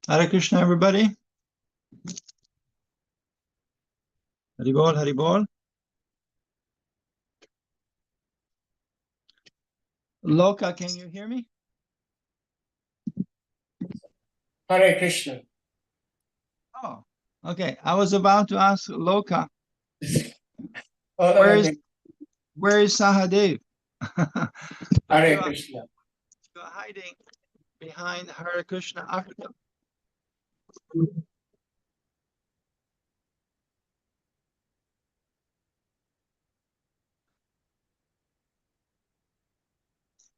Hare Krishna, everybody. Haribol, Haribol. Loka, can you hear me? Hare Krishna. Oh, okay. I was about to ask Loka, Oh, where is Sahadev? But Hare Krishna. you're hiding behind Hare Krishna Africa.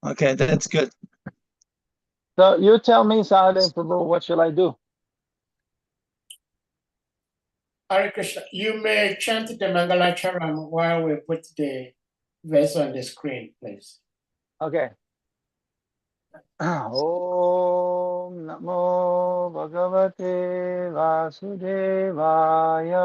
Okay, that's good. So you tell me, Sahadev Prabhu, what shall I do? Hare Krishna. You may chant the Mangalacharam while we put the verse on the screen, please. Okay. Om Namo Bhagavate Vasudevaya.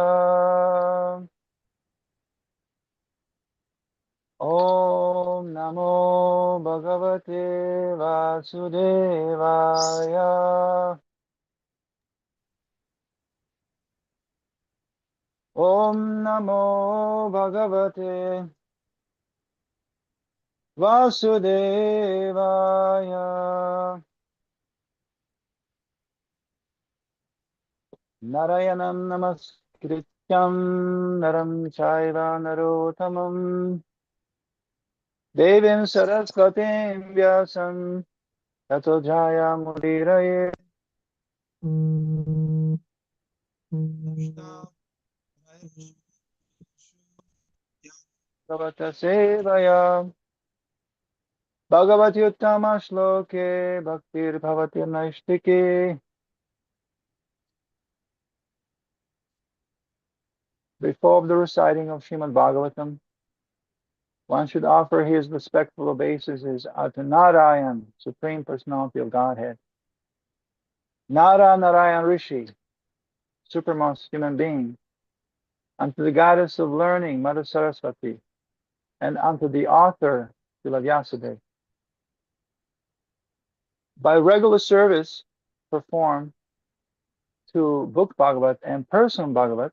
Om Namo Bhagavate Vasudevaya. Om Namo Bhagavate Vasudevaya. Narayanam Namaskrityam Naram Chaiva Narottamam Devim Saraswatim Vyasam Tato Jaya Mudiraye. Bhagavata Sevaya Bhagavati Uttama Shloke Bhaktir Bhavati Naishtike. Before the reciting of Srimad Bhagavatam, one should offer his respectful obeisances to Narayan, Supreme Personality of Godhead, Nara Narayan Rishi, Supermost Human Being, unto the Goddess of Learning, Mother Saraswati, and unto the author, Srila Vyasadeva. By regular service performed to book Bhagavat and personal Bhagavat,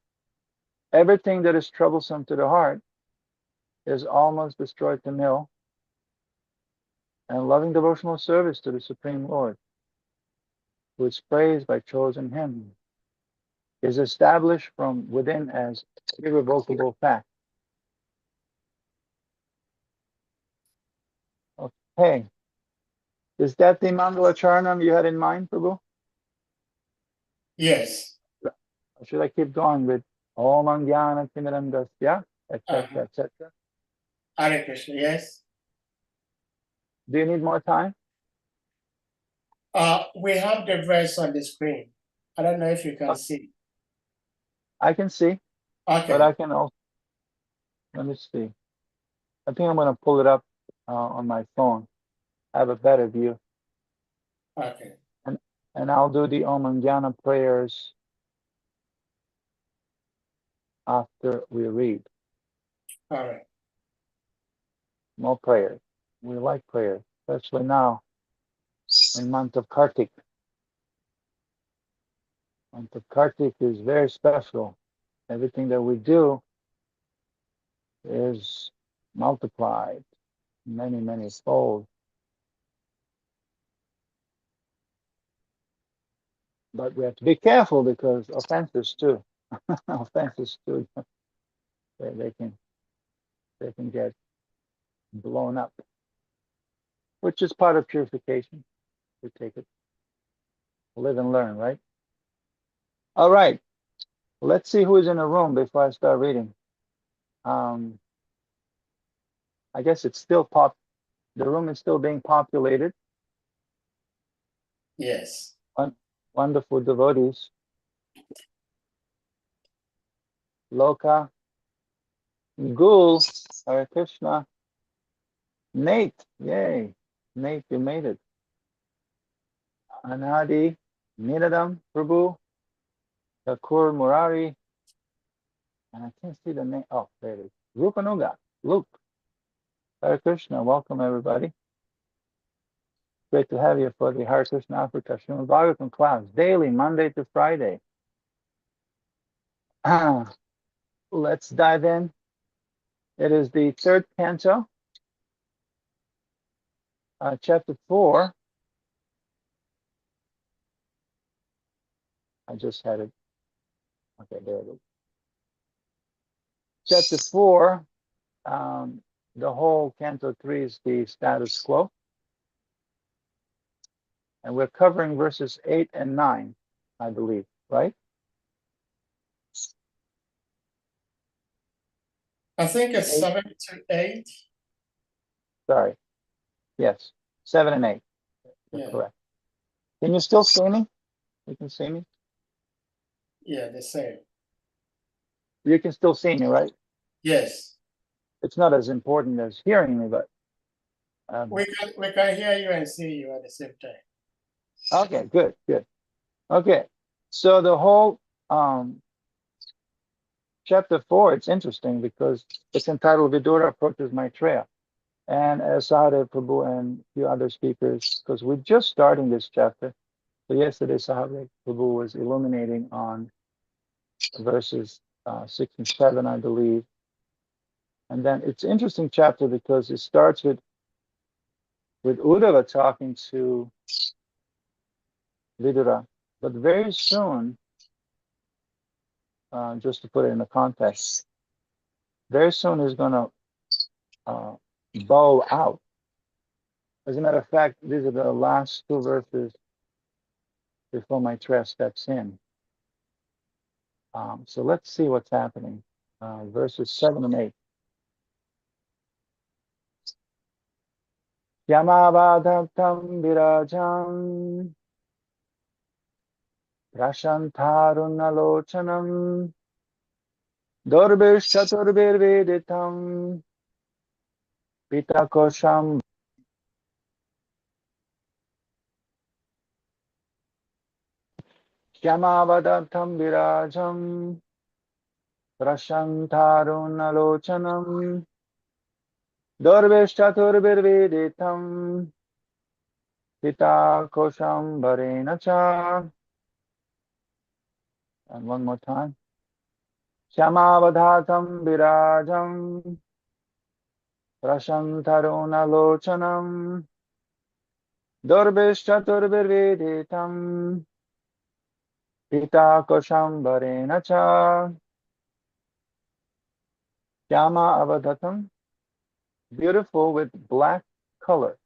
everything that is troublesome to the heart is almost destroyed to nil, and loving devotional service to the Supreme Lord, who is praised by chosen hymn, is established from within as irrevocable fact. Okay. Is that the Mangala Charanam you had in mind, Prabhu? Yes. Or should I keep going with Om Angyana Timiram Dasya, etc., etc.? Hare Krishna, yes. Do you need more time? We have the verse on the screen. I don't know if you can see. I can see. Okay. But I can also, let me see. I think I'm going to pull it up on my phone. I have a better view. Okay. And I'll do the Om Angyana prayers after we read. All right. More prayers. We like prayers, especially now in month of Kartik. Month of Kartik is very special. Everything that we do is multiplied many, many fold. But we have to be careful because offenses too. Offenses too. They can get blown up, which is part of purification. We take it, live and learn, right? All right. Let's see who is in the room before I start reading. I guess it's still the room is still being populated. Yes. Wonderful devotees. Loka, Gul, Hare Krishna, Nate, yay. Nate, you made it. Anadi, Nidadam, Prabhu, Thakur Murari, and I can't see the name. Oh, there it is. Rupanuga, Luke. Hare Krishna, welcome everybody. Great to have you for the Hare Krishna Africa Srimad Bhagavatam class, daily, Monday to Friday. Let's dive in. It is the third canto, chapter 4. I just had it. Okay, there it is. Chapter 4, the whole canto 3 is the status quo. And we're covering verses 8 and 9, I believe, right? I think it's 8. 7 to 8. Sorry. Yes, 7 and 8. You're correct. Can you still see me? You can see me? Yeah, the same. You can still see me, right? Yes. It's not as important as hearing me, but We can hear you and see you at the same time. okay, good. Okay, so the whole chapter 4, it's interesting because it's entitled Vidura Approaches Maitreya. And as Sahadev Prabhu and a few other speakers, because we're just starting this chapter. So yesterday Sahadev Prabhu was illuminating on verses 6 and 7, I believe. And then it's an interesting chapter because it starts with Uddhava talking to Vidura. But very soon, just to put it in the context, very soon he's going to bow out. As a matter of fact, these are the last two verses before Maitreya steps in. So let's see what's happening. Verses 7 and 8. Yamavadatam virajam prashantarunalochanam Dorbishchaturbirveditam Pitakosham Yamavadatam virajam prashantarunalochanam Dorbishchaturbirveditam Pitakosham Varenacha. And one more time. Shyamavadhatam virajam prashantarunalochanam Dorbishchaturbirveditam Pitakosham Varenacha. Shyama avadhatam, beautiful with black color.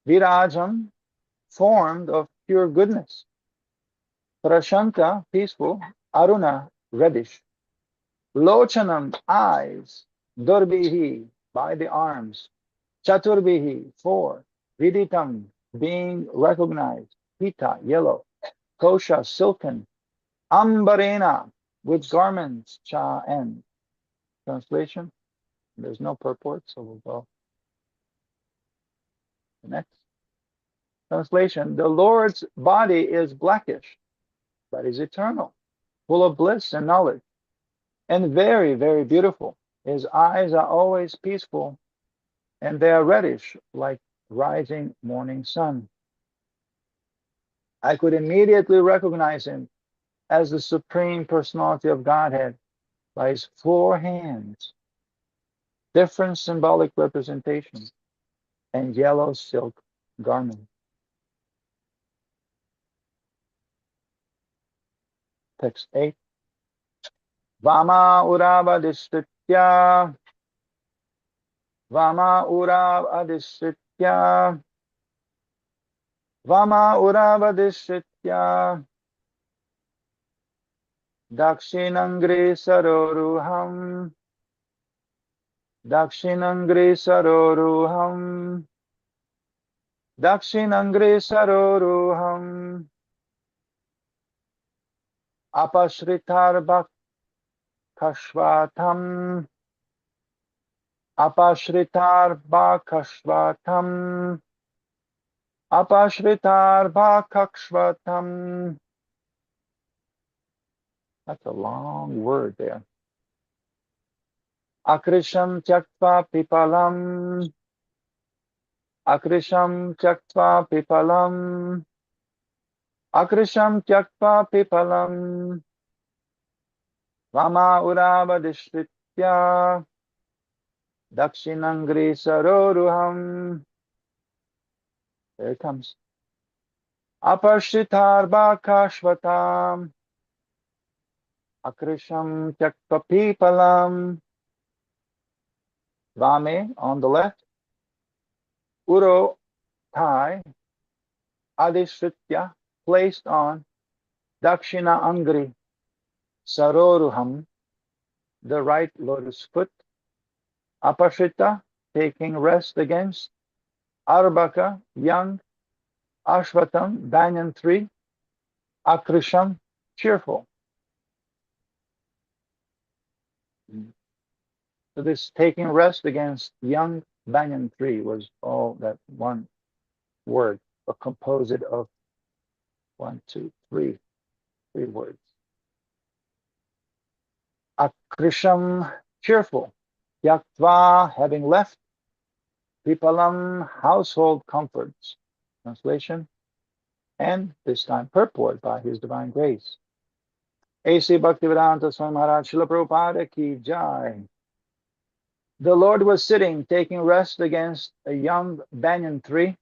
Virajam, formed of pure goodness. Prashanta, peaceful. Aruna, reddish. Lochanam, eyes. Durbihi, by the arms. Chaturbihi, four. Viditam, being recognized. Pita, yellow. Kosha, silken. Ambarena, with garments. Cha, and. Translation, there's no purport, so we'll go next. Translation, the Lord's body is blackish, but is eternal, full of bliss and knowledge, and very, very beautiful. His eyes are always peaceful, and they are reddish like rising morning sun. I could immediately recognize him as the Supreme Personality of Godhead by his four hands, different symbolic representations, and yellow silk garment. Text 8. Vama urava distritya. Vama urava distritya. Vama urava distritya. Dakshinangri saroruham. Dakshinangri saroruham. Dakshinangri saroruham. Apashritar bakashvatam. Apashritar bakashvatam. Apashritar bakashvatam. That's a long word there. Akrisham tyaktva pipalam. Akrisham tyaktva pipalam. Akrisham tyaktva pipalam. Vama urabadishritya. Dakshinangri saroruham. There it comes. Aparshitarba kashvatam. Akrisham tyaktva pipalam. Vame on the left. Uro thigh. Adishritya placed on. Dakshina angri. Saroruham, the right lotus foot. Apashita, taking rest against. Arbaka, young. Ashvatam, banyan tree. Akrisham, cheerful. So this taking rest against young banyan tree was all that one word, a composite of 1, 2, 3 words. Akrisham, cheerful. Yaktva, having left. Pipalam, household comforts. Translation, and this time purport by His Divine Grace. A.C. Bhaktivedanta Swami Maharaj Srila Prabhupada Ki Jai. The Lord was sitting, taking rest against a young banyan tree,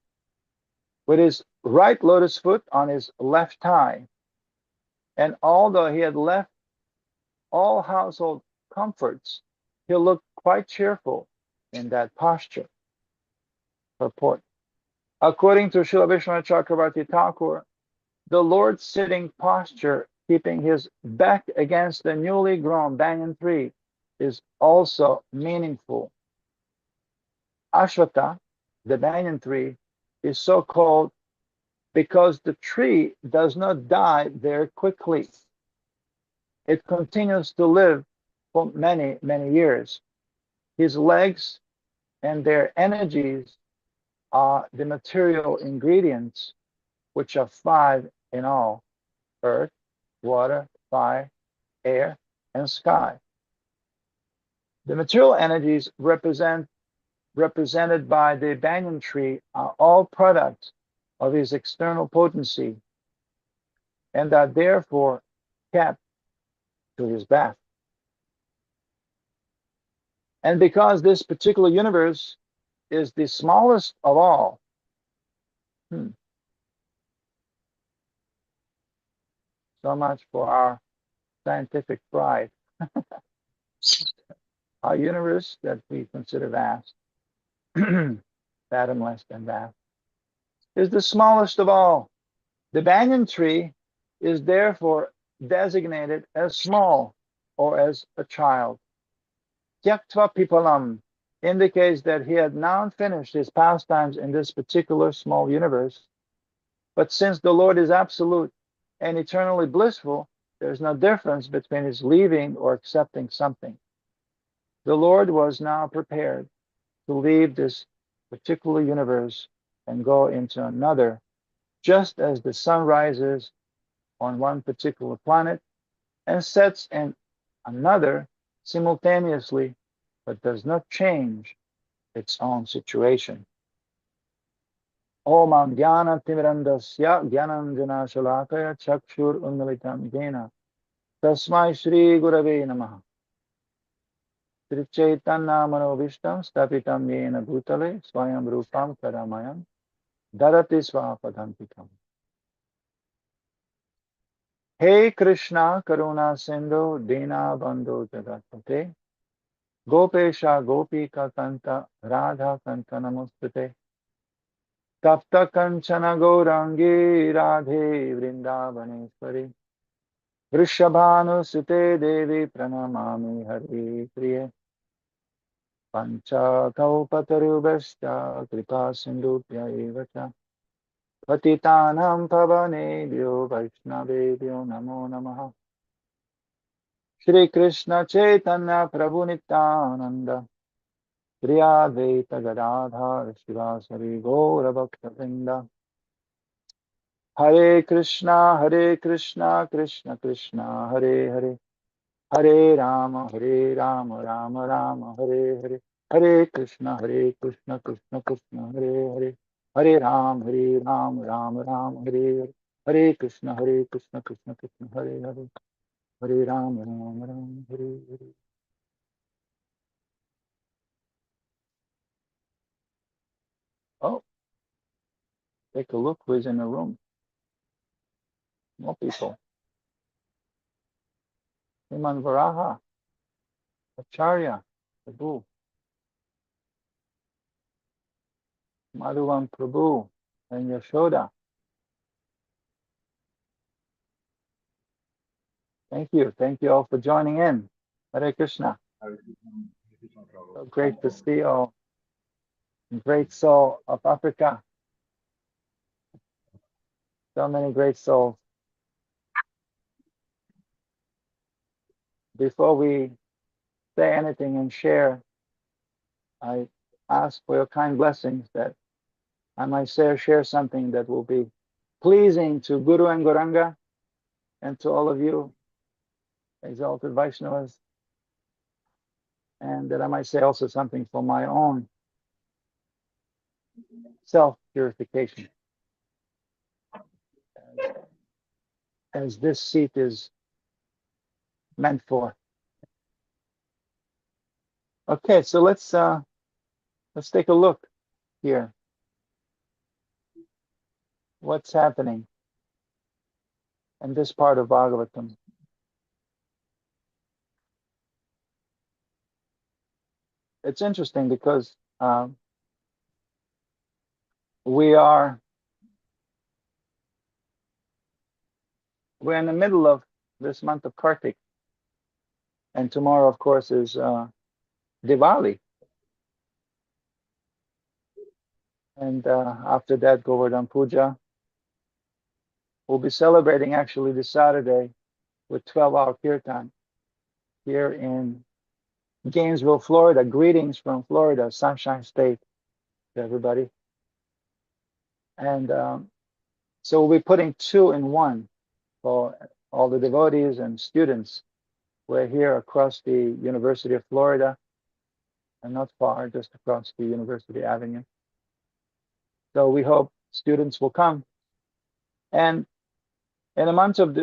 with his right lotus foot on his left thigh. And although he had left all household comforts, he looked quite cheerful in that posture. Purport. According to Srila Vishwanath Chakravarti Thakur, the Lord's sitting posture, keeping his back against the newly grown banyan tree, is also meaningful. Ashwata, the banyan tree, is so called because the tree does not die very quickly. It continues to live for many, many years. His legs and their energies are the material ingredients, which are 5 in all: earth, water, fire, air, and sky. The material energies represented by the banyan tree are all products of his external potency, and are therefore kept to his back. And because this particular universe is the smallest of all, so much for our scientific pride. Our universe that we consider vast, fathomless and vast, is the smallest of all. The banyan tree is therefore designated as small, or as a child. Tyaktva pipalam indicates that he had now finished his pastimes in this particular small universe. But since the Lord is absolute and eternally blissful, there is no difference between his leaving or accepting something. The Lord was now prepared to leave this particular universe and go into another, just as the sun rises on one particular planet and sets in another simultaneously, but does not change its own situation. Om Jnana Timirandasya Jnananjana Shalakaya Chakshur Unmilitam Jena Tasmai Shri Gurave Namaha. Sri Chaitanya Manovishtam Stapitam Yena Bhutale Swayam Rupam Karamayam Darati Swapadantikam. Hey Krishna Karuna Sindhu Dina Bandhu Jagatate Gopesha Gopika Kanta Radha Kanta Namostute Tapta Kanchana Gaurangi Radhe Vrindavaneshwari Vrishabhanu Sute Devi Pranamami Hari Priye Pancha Kaupatarubhashta Kripa Sindhupya Evacha Patitanam Pavanebhyo Vaishnavebhyo Namo Namaha. Shri Krishna Chaitanya Prabhu Nityananda Shri Advaita Gadadhar Shivasari Gaura Bhakta Vrinda. Hare Krishna Krishna Krishna Hare Hare Hare Rama, Rama Rama, Hare Hare. Hare Krishna, Krishna Krishna, Hare Hare. Hare Ram, Rama Rama, Hare Hare. Hare Krishna, Krishna Krishna, Hare Hare. Hare Rama, Rama, Hare Hare. Oh, take a look who's in the room. More people. Himan Varaha, Acharya, Prabhu, Madhuvan Prabhu, and Yashoda. Thank you. Thank you all for joining in. Hare Krishna. So great to see you all. Great soul of Africa. So many great souls. Before we say anything and share, I ask for your kind blessings that I might say or share something that will be pleasing to Guru and Gauranga and to all of you, exalted Vaishnavas, and that I might say also something for my own self-purification, as this seat is meant for. Okay, so let's take a look here. What's happening in this part of Bhagavatam? It's interesting because we're in the middle of this month of Kartik, and tomorrow, of course, is Diwali, and after that, Govardhan Puja. We'll be celebrating actually this Saturday with 12-hour kirtan here in Gainesville, Florida. Greetings from Florida, Sunshine State, to everybody. And so we'll be putting two in one for all the devotees and students. We're here across the University of Florida, and not far, just across the University Avenue. So we hope students will come. And in the month of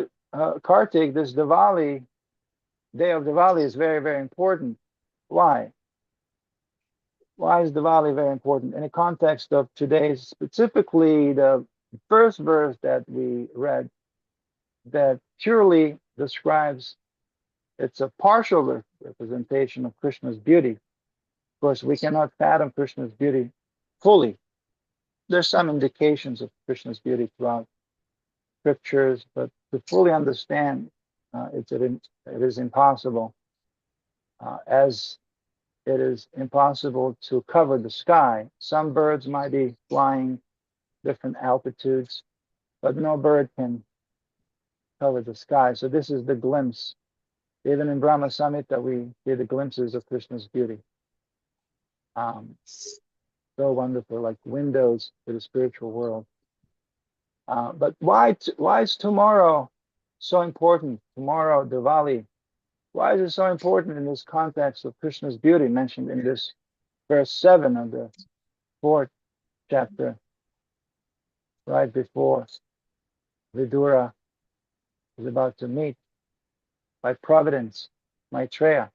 Kartik, this Diwali, day of Diwali, is very, very important. Why? Why is Diwali very important? In the context of today's, specifically the first verse that we read, that purely describes, it's a partial representation of Krishna's beauty. Of course, we cannot fathom Krishna's beauty fully. There's some indications of Krishna's beauty throughout scriptures, but to fully understand it is impossible, as it is impossible to cover the sky. Some birds might be flying different altitudes, but no bird can cover the sky. So this is the glimpse. Even in Brahma Samhita, we see the glimpses of Krishna's beauty. So wonderful, like windows to the spiritual world. But why is tomorrow so important? Tomorrow, Diwali. Why is it so important in this context of Krishna's beauty mentioned in this verse 7 of the 4th chapter, right before Vidura is about to meet by providence Maitreya?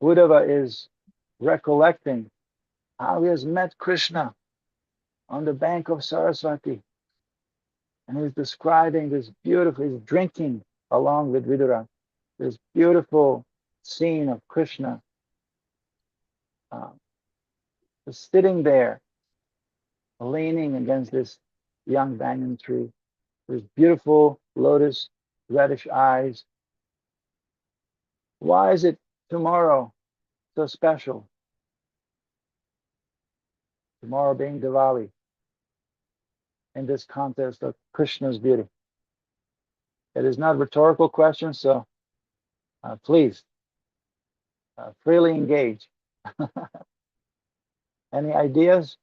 Uddhava is recollecting how he has met Krishna on the bank of Saraswati, and he's describing this beautiful, he's drinking along with Vidura, this beautiful scene of Krishna just sitting there, leaning against this young banyan tree, with beautiful lotus reddish eyes. Why is it tomorrow so special? Tomorrow being Diwali, in this context of Krishna's beauty. It is not a rhetorical question, so please freely engage. Any ideas?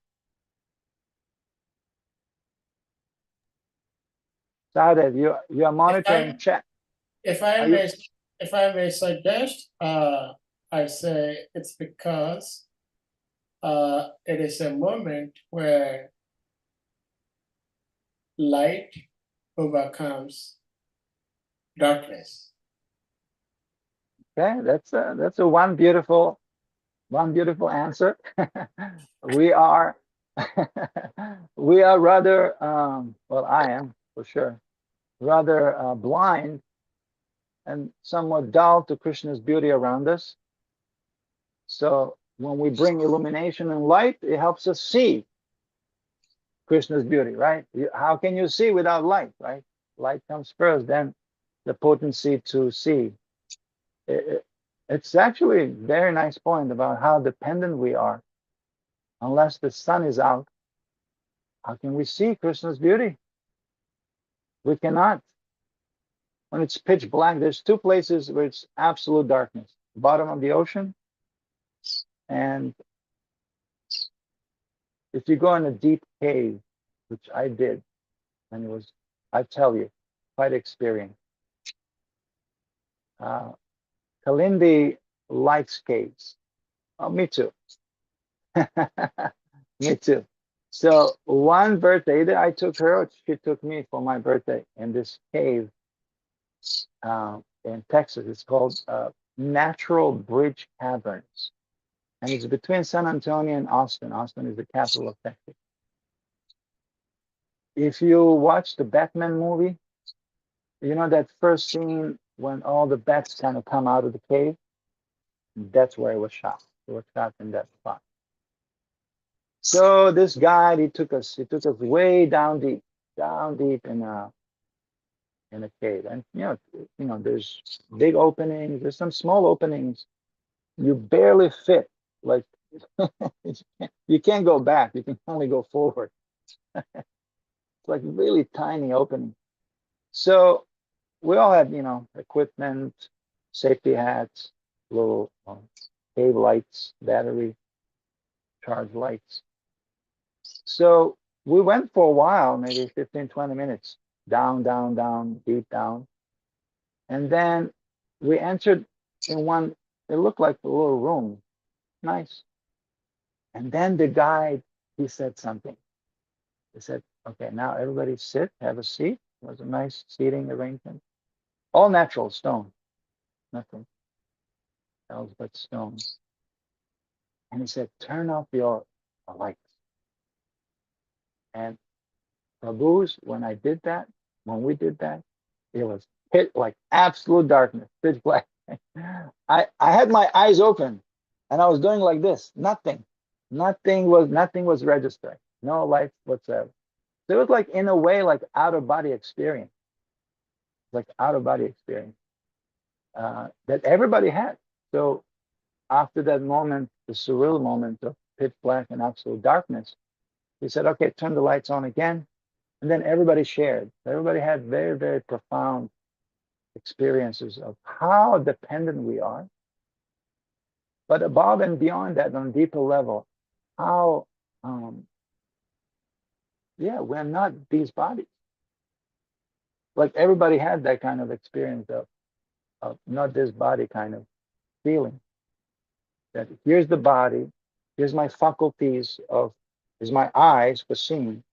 Sadev, you are monitoring chat. If I Are you? may, if I may suggest, I say it's because it is a moment where light overcomes darkness. Okay, that's a one beautiful answer. We are we are rather well, I am for sure rather blind and somewhat dull to Krishna's beauty around us. So when we bring illumination and light, it helps us see Krishna's beauty, right? How can you see without light, right? Light comes first, then the potency to see. It's actually a very nice point about how dependent we are. Unless the sun is out, how can we see Krishna's beauty? We cannot. When it's pitch black, there's two places where it's absolute darkness. Bottom of the ocean, and if you go in a deep cave, which I did, and it was, I tell you, quite experience. Kalindi likes caves. Oh, me too. Me too. So one birthday, either I took her or she took me for my birthday in this cave in Texas. It's called Natural Bridge Caverns. And it's between San Antonio and Austin. Austin is the capital of Texas. If you watch the Batman movie, you know that first scene when all the bats kind of come out of the cave? That's where it was shot. It was shot in that spot. So this guide, he took us way down deep in a cave. And there's big openings, there's some small openings. You barely fit. Like you can't go back, you can only go forward. It's like really tiny opening. So we all had, equipment, safety hats, little cave lights, battery charge lights. So we went for a while, maybe 15, 20 minutes, down, down, down, deep down. And then we entered in one, it looked like a little room, nice. And then the guide, he said something. He said, okay, now everybody sit, have a seat. It was a nice seating arrangement. All natural stone, nothing else but stone. And he said, turn off your lights. And Prabhu's, when we did that, it was like absolute darkness, pitch black. I had my eyes open and I was doing like this. Nothing was registering. No lights whatsoever. So it was like, in a way, like out of body experience. Like out of body experience that everybody had. So after that moment, the surreal moment of pitch black and absolute darkness, he said, okay, turn the lights on again. And then everybody shared. Everybody had very, very profound experiences of how dependent we are. But above and beyond that, on a deeper level, how, we're not these bodies. Like everybody had that kind of experience of not this body kind of feeling. That here's the body, here's my faculties here's my eyes for seeing,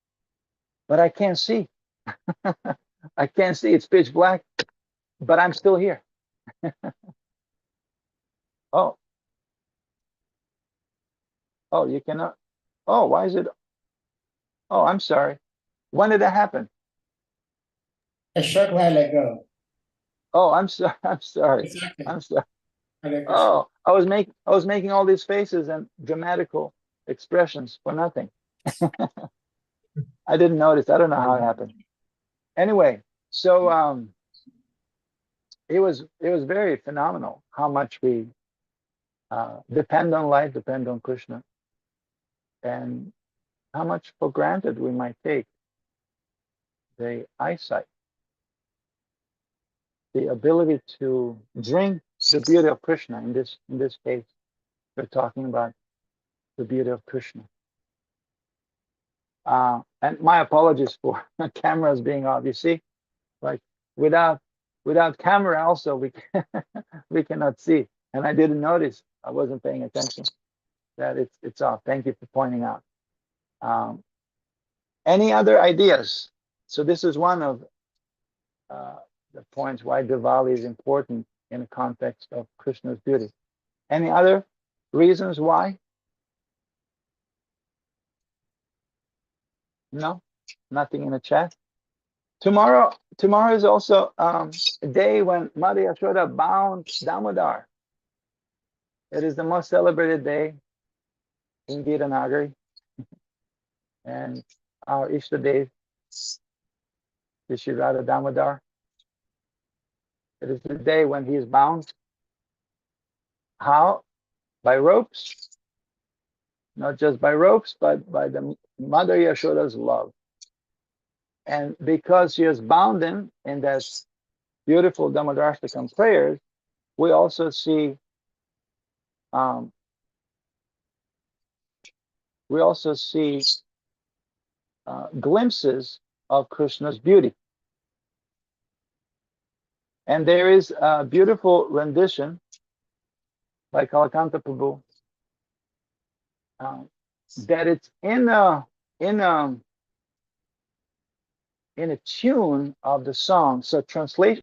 but I can't see. I can't see. It's pitch black, but I'm still here. Oh, you cannot. Oh, why is it? Oh, I'm sorry. When did that happen? A short while ago. Oh, I'm sorry. I'm sorry. Exactly. I'm sorry. Oh, I was making all these faces and dramatical expressions for nothing. I didn't notice. I don't know how it happened. Anyway, so it was very phenomenal how much we depend on light, depend on Krishna, and how much for granted we might take the eyesight, the ability to drink the beauty of Krishna. In this case, we're talking about the beauty of Krishna. And my apologies for cameras being off. You see, like without Without camera, also we cannot see. And I didn't notice. I wasn't paying attention that it's off. Thank you for pointing out. Um, any other ideas? So this is one of the points why Diwali is important in the context of Krishna's beauty. Any other reasons why? No, nothing in the chat. Tomorrow is also a day when Mother Yashoda bound Damodar. It is the most celebrated day in ADVAITA-ACARYA, and our Ishta day is Shirada Damodar. It is the day when he is bound. How? By ropes. Not just by ropes, but by the Mother Yashoda's love. And because she has bound him in that beautiful Damodarashtakam prayers, we also see um, glimpses of Krishna's beauty. And there is a beautiful rendition by Kalakanta Prabhu that it's in a tune of the song. So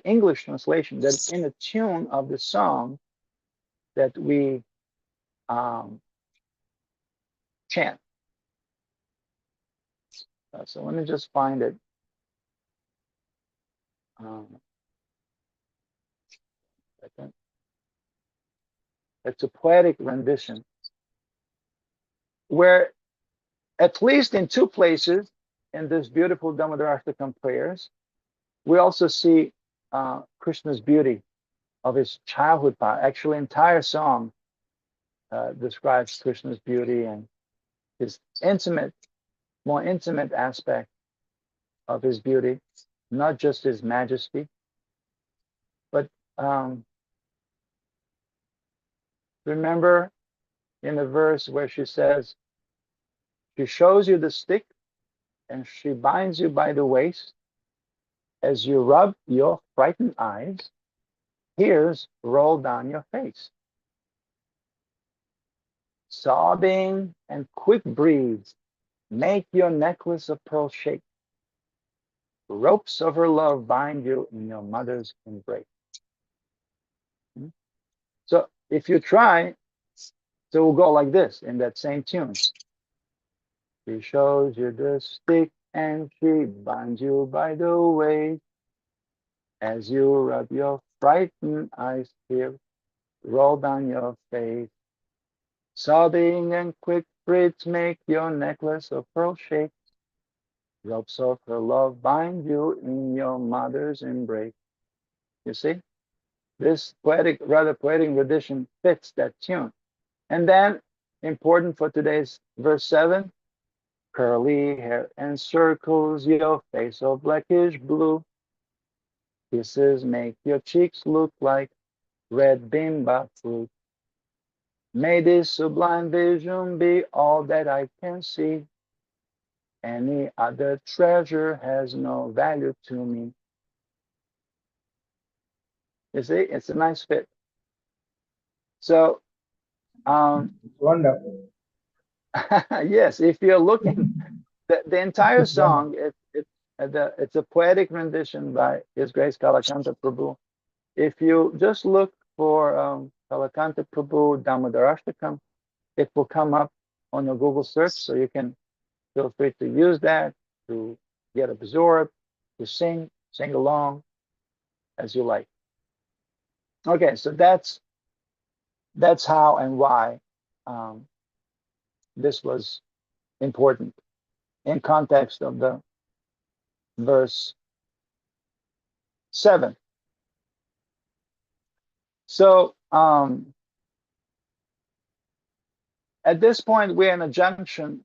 English translation, that's in a tune of the song that we chant. So let me just find it. It's a poetic rendition where, at least in two places in this beautiful Damodarashtakam prayers, we also see Krishna's beauty of his childhood power. Actually, entire song describes Krishna's beauty and his more intimate aspect of his beauty, not just his majesty. But remember in the verse where she says, she shows you the stick and she binds you by the waist. As you rub your frightened eyes, tears roll down your face. Sobbing and quick breathes make your necklace of pearl shake. Ropes of her love bind you in your mother's embrace. So if you try, so we'll go like this in that same tune. She shows you the stick and she binds you by the waist. As you rub your frightened eyes, tears roll down your face. Sobbing and quick breaths make your necklace of pearl shake. Ropes of her love bind you in your mother's embrace. You see? This rather poetic rendition fits that tune. And then, important for today's verse 7, curly hair encircles your face of blackish blue. Kisses make your cheeks look like red bimba fruit. May this sublime vision be all that I can see. Any other treasure has no value to me. You see, it's a nice fit. So, Wonderful. yes, if you're looking, the entire song, it's a poetic rendition by His Grace Kalakanta Prabhu. If you just look for Kalakanta Prabhu Damodarashtakam, it will come up on your Google search, so you can feel free to use that to get absorbed, to sing along as you like. Okay, so that's how and why this was important in context of the verse 7. So at this point, we're in a junction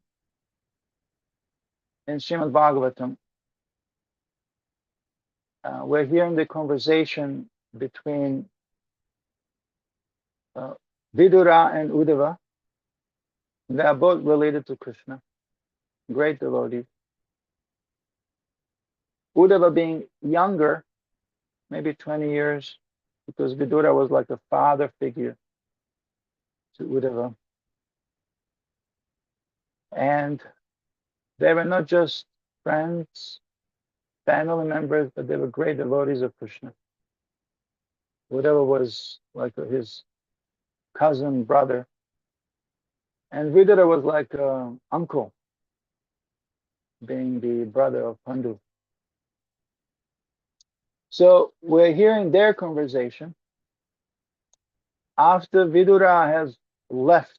in Srimad Bhagavatam. We're hearing the conversation between Vidura and Uddhava. They are both related to Krishna, great devotees. Uddhava being younger maybe 20 years, because Vidura was like a father figure to Uddhava. And they were not just friends, family members, but they were great devotees of Krishna. Uddhava was like his cousin, brother, and Vidura was like uncle, being the brother of Pandu. So we're hearing their conversation after Vidura has left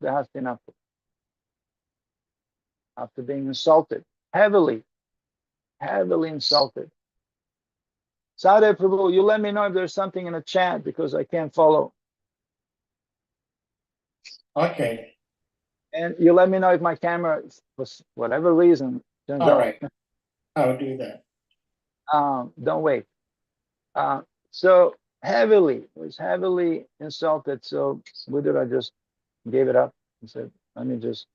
the Hastinapur, after being insulted, heavily insulted. Sadeh Prabhu, you let me know if there's something in the chat because I can't follow. Okay. And you let me know if my camera, for whatever reason, turns All out. right. I'll do that. Don't wait. So was heavily insulted. So Buddha just gave it up and said, let me just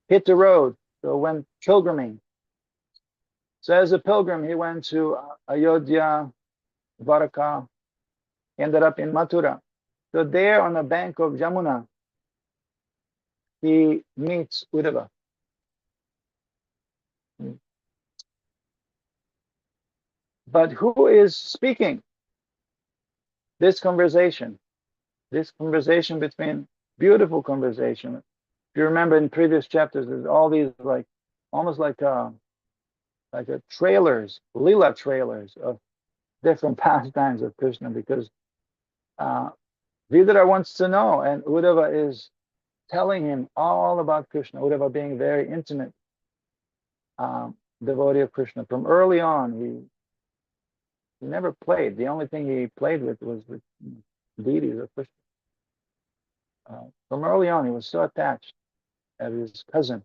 hit the road. So went pilgriming. So as a pilgrim, he went to Ayodhya, Dwarka, ended up in Mathura. So there on the bank of Jamuna, he meets Uddhava. But who is speaking this conversation? This conversation between, beautiful conversation. If you remember in previous chapters, there's all these like, almost like a trailers, lila trailers of different pastimes of Krishna, because Vidura wants to know, and Uddhava is telling him all about Krishna. Uddhava being very intimate devotee of Krishna. From early on, he never played. The only thing he played with was with deities of Krishna. From early on, he was so attached as his cousin,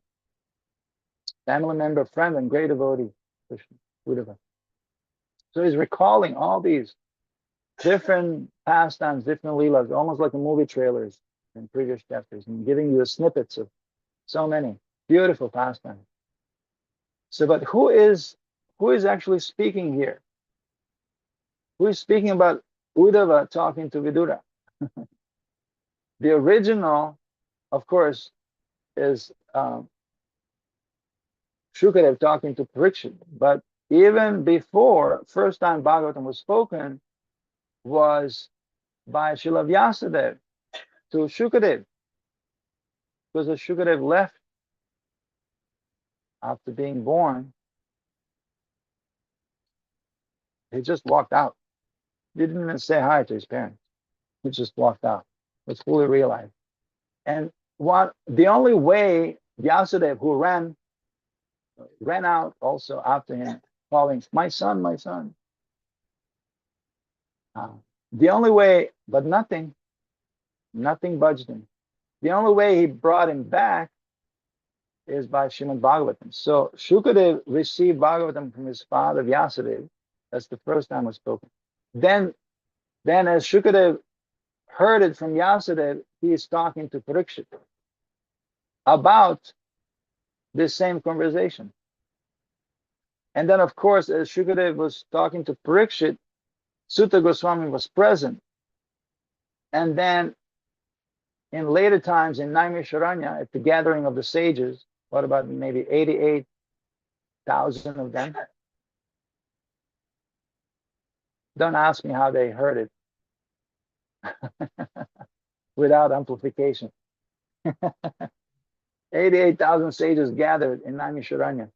family member, friend, and great devotee, Krishna, Uddhava. So he's recalling all these different pastimes, different leelas, almost like the movie trailers in previous chapters, and giving you the snippets of so many beautiful pastimes. So, but who is actually speaking here? Who is speaking about Uddhava talking to Vidura? The original, of course, is Shukadev talking to Parikshit. But even before, first time Bhagavatam was spoken was by Srila Vyasadeva to Shukadev. Because as Shukadev left after being born, he just walked out. He didn't even say hi to his parents. He just walked out. Was fully realized. And the only way Vyasadeva, who ran out also after him, calling, my son, my son. The only way, but nothing budged him. The only way he brought him back is by Srimad Bhagavatam. So Shukadev received Bhagavatam from his father Vyasadeva. That's the first time it was spoken. Then as Shukadev heard it from Vyasadeva, he is talking to Parikshit about this same conversation. And then, of course, as Shukadev was talking to Parikshit, Sutta Goswami was present. And then in later times in Naimisharanya, at the gathering of the sages, what about maybe 88,000 of them? Don't ask me how they heard it without amplification. 88,000 sages gathered in Naimisharanya,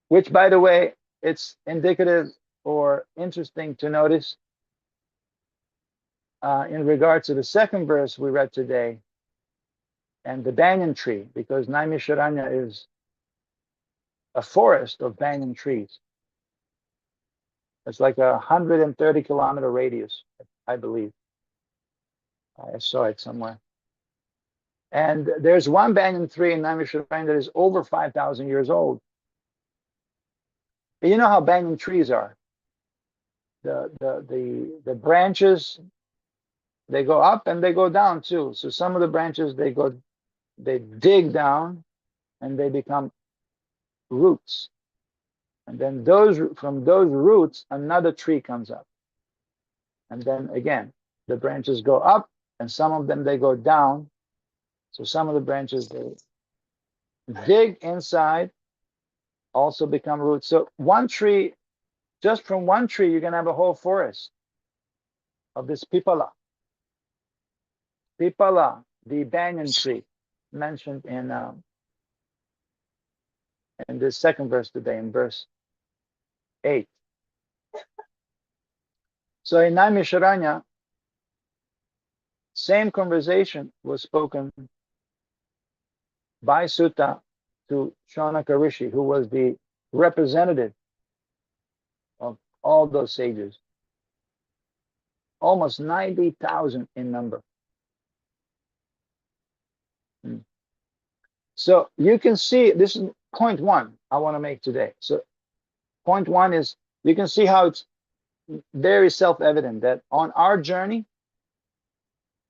which, by the way, it's indicative or interesting to notice in regards to the second verse we read today and the banyan tree, because Naimisharanya is a forest of banyan trees. It's like 130-kilometer radius, I believe. I saw it somewhere. And there's one banyan tree in Naimisharanya that is over 5,000 years old. And you know how banyan trees are. The branches, they go up and they go down too. So some of the branches, they dig down and they become roots. And then from those roots, another tree comes up. And then again, the branches go up, and some of them, they go down. So some of the branches, they dig inside, also become roots. So one tree, just from one tree, you're going to have a whole forest of this pipala. Pipala, the banyan tree, mentioned in this second verse today, in verse 8. So in Naimisharanya, same conversation was spoken by Sutta to Shaunaka Rishi, who was the representative of all those sages, almost 90,000 in number. So you can see, this is point one I want to make today. So point one is, you can see how it's very self-evident that on our journey,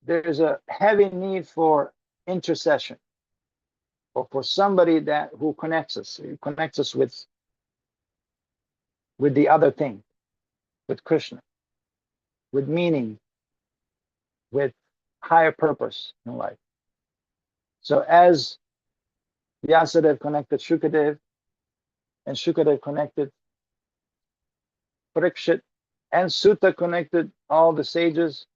there's a heavy need for intercession, or for somebody who connects us with the other thing, with Krishna, with meaning, with higher purpose in life. So as Vyasadeva connected Shukadev, and Shukadev connected Parikshit, and Sutta connected all the sages,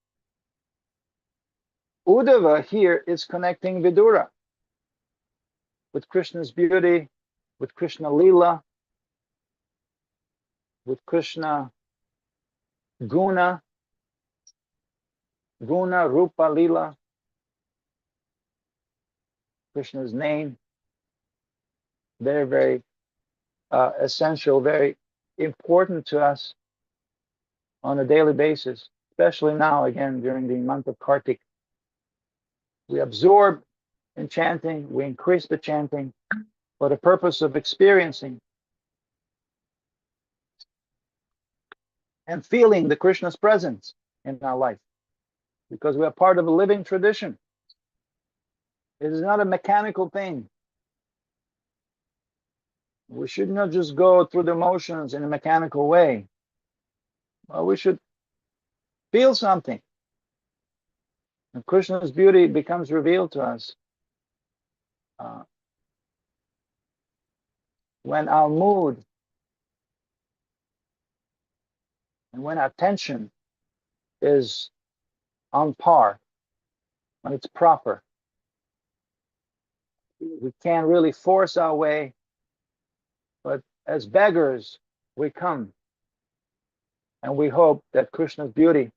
Uddhava here is connecting Vidura with Krishna's beauty, with Krishna Lila, with Krishna Guna, Rupa, Lila, Krishna's name. Very, very essential, very important to us on a daily basis, especially now, again, during the month of Kartik. We absorb in chanting, we increase the chanting for the purpose of experiencing and feeling the Krishna's presence in our life, because we are part of a living tradition. It is not a mechanical thing. We should not just go through the motions in a mechanical way. Well, we should feel something. And Krishna's beauty becomes revealed to us when our mood and when our attention is on par, when it's proper. We can't really force our way, but as beggars, we come and we hope that Krishna's beauty,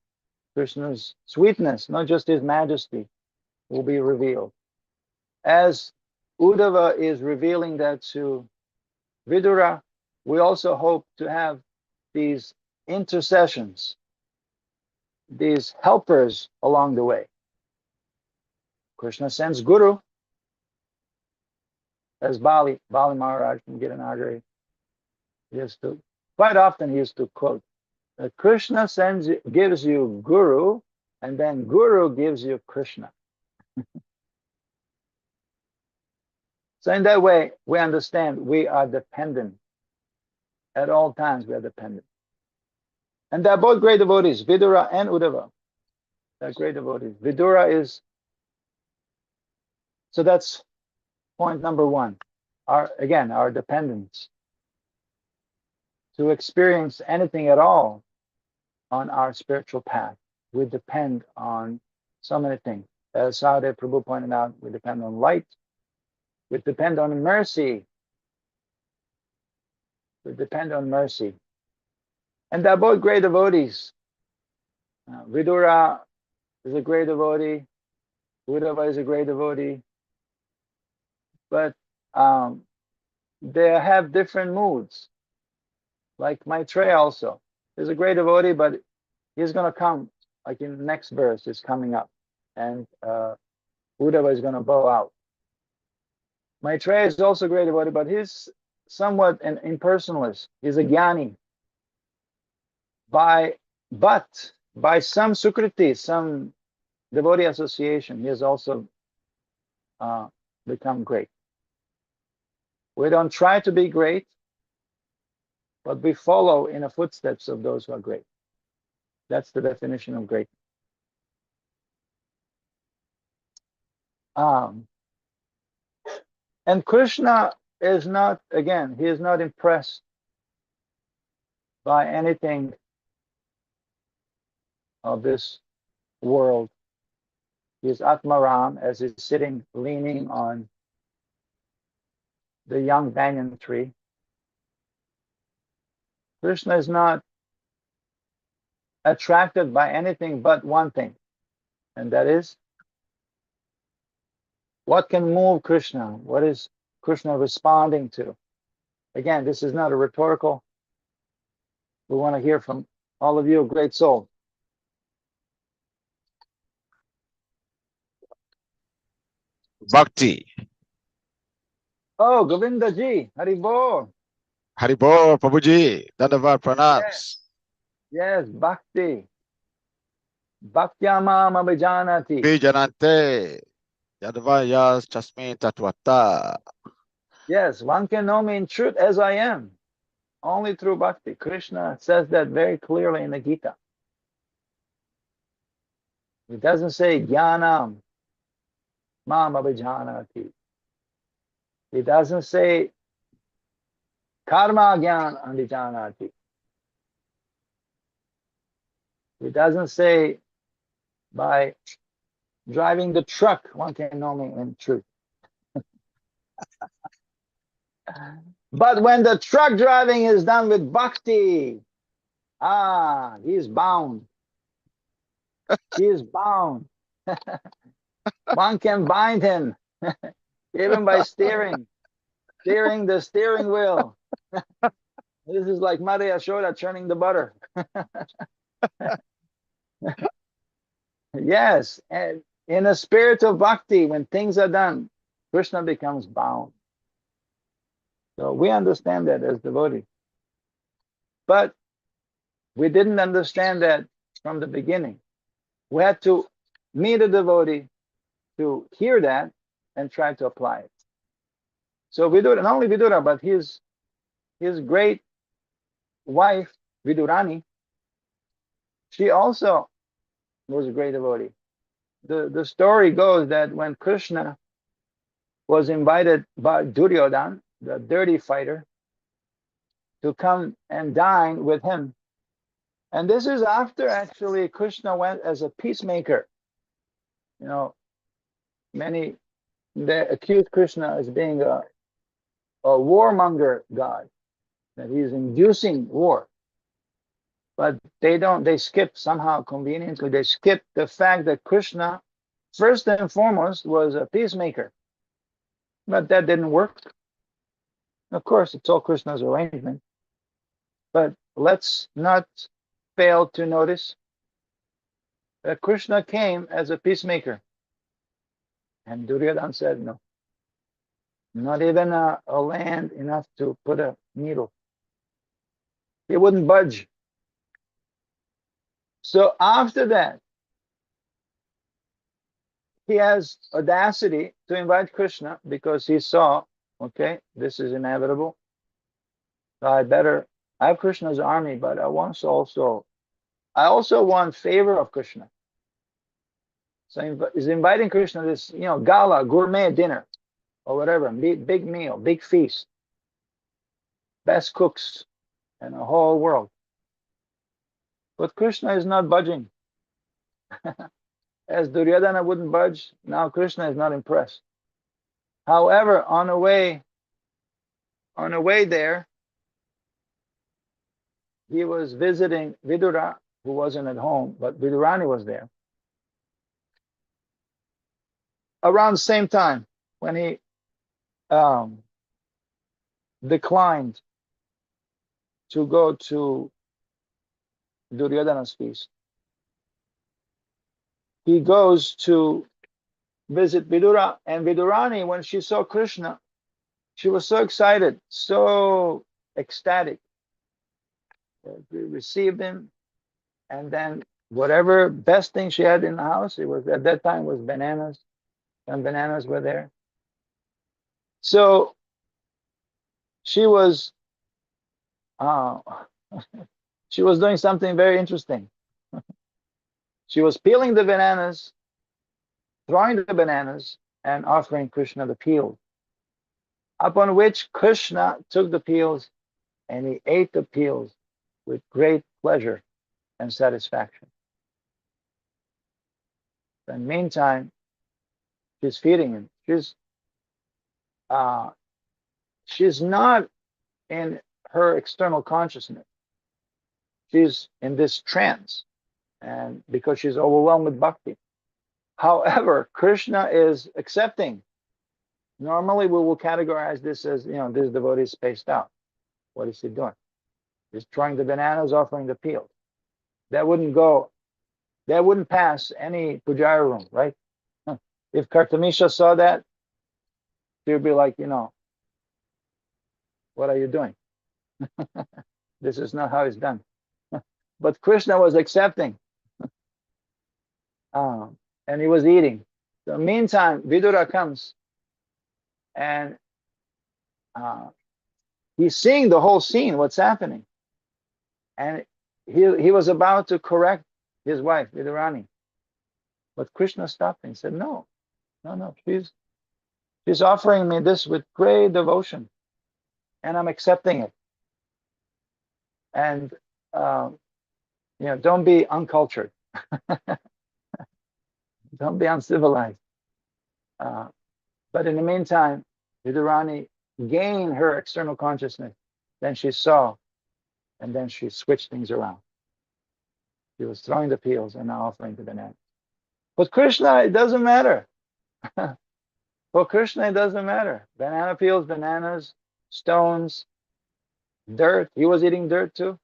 Krishna's sweetness, not just his majesty, will be revealed. As Uddhava is revealing that to Vidura, we also hope to have these intercessions, these helpers along the way. Krishna sends Guru, as Bali Maharaj from Girinagari quite often he used to quote, Krishna gives you Guru, and then Guru gives you Krishna. So in that way, we understand we are dependent. At all times, we are dependent. And they're both great devotees, Vidura and Uddhava. They're great devotees. Vidura is, so that's point number one. Our dependence. To experience anything at all on our spiritual path, we depend on so many things. As Sadhguru Prabhu pointed out, we depend on light, we depend on mercy. We depend on mercy. And they're both great devotees. Vidura is a great devotee, Uddhava is a great devotee, but they have different moods. Like Maitreya also is a great devotee, but he's going to come, like in the next verse, is coming up, and Uddhava is going to bow out. Maitreya is also a great devotee, but he's somewhat an impersonalist. He's a jnani. But by some sukriti, some devotee association, he has also become great. We don't try to be great. but we follow in the footsteps of those who are great. That's the definition of great. And Krishna is not, again, he is not impressed by anything of this world. He is Atmaram, as he's sitting leaning on the young banyan tree. Krishna is not attracted by anything but one thing, and that is, what can move Krishna? What is Krishna responding to? Again, this is not a rhetorical. We want to hear from all of you, great soul. Bhakti. Oh, Govinda ji, Haribol. Haribol, Prabhuji, Dandavad Pranams. Yes, Bhakti. Bhaktyamam abhijanati. Vijanante, Yadavayas Chasmin Tatwata. Yes, one can know me in truth as I am, only through bhakti. Krishna says that very clearly in the Gita. It doesn't say jnanam mam abhijanati. It doesn't say karma jnana abhijanati. It doesn't say by driving the truck one can know me in truth. But when the truck driving is done with bhakti, he's bound. He is bound. One can bind him, even by steering the steering wheel. This is like Maria Yashoda churning the butter. Yes, and in a spirit of bhakti, when things are done, Krishna becomes bound. So we understand that as devotees. But we didn't understand that from the beginning. We had to meet a devotee to hear that and try to apply it. So Vidura, not only Vidura, but his great wife, Vidurani, she also was a great devotee. The story goes that when Krishna was invited by Duryodhana, the dirty fighter, to come and dine with him. And this is after actually Krishna went as a peacemaker. You know, many, they accuse Krishna as being a warmonger god, that he's inducing war. But they skip somehow conveniently, they skip the fact that Krishna, first and foremost, was a peacemaker. But that didn't work. Of course, it's all Krishna's arrangement. But let's not fail to notice that Krishna came as a peacemaker. And Duryodhana said, no, not even a land enough to put a needle. He wouldn't budge. So after that, he has audacity to invite Krishna because he saw, okay, this is inevitable. So I have Krishna's army, but I also want favor of Krishna. So he's inviting Krishna to this, gala, gourmet dinner, or whatever, big meal, big feast, best cooks in the whole world. But Krishna is not budging. As Duryodhana wouldn't budge, now Krishna is not impressed. However, on the way there, he was visiting Vidura, who wasn't at home, but Vidurani was there. Around the same time, when he declined to go to Duryodhana's feast, he goes to visit Vidura, and Vidurani, when she saw Krishna, she was so excited, so ecstatic. We received him, and then whatever best thing she had in the house, it was at that time was bananas, and bananas were there. So she was uh, she was doing something very interesting. She was peeling the bananas, throwing the bananas, and offering Krishna the peel. Upon which Krishna took the peels and he ate the peels with great pleasure and satisfaction. In the meantime, she's feeding him. She's not in her external consciousness. She's in this trance, and because she's overwhelmed with bhakti. However, Krishna is accepting. Normally, we will categorize this as, this devotee is spaced out. What is he doing? He's throwing the bananas, offering the peels. That wouldn't pass any pujari room, right? If Kartamisha saw that, she would be like, what are you doing? This is not how it's done. But Krishna was accepting, and he was eating. So meantime, Vidura comes, and he's seeing the whole scene, what's happening. And he was about to correct his wife, Vidurani. But Krishna stopped him and said, no, she's offering me this with great devotion, and I'm accepting it. And don't be uncultured. Don't be uncivilized. But in the meantime, Vidurani gained her external consciousness. Then she saw, and then she switched things around. She was throwing the peels and now offering the banana. But Krishna, it doesn't matter. For Krishna, it doesn't matter. Banana peels, bananas, stones, dirt. He was eating dirt too.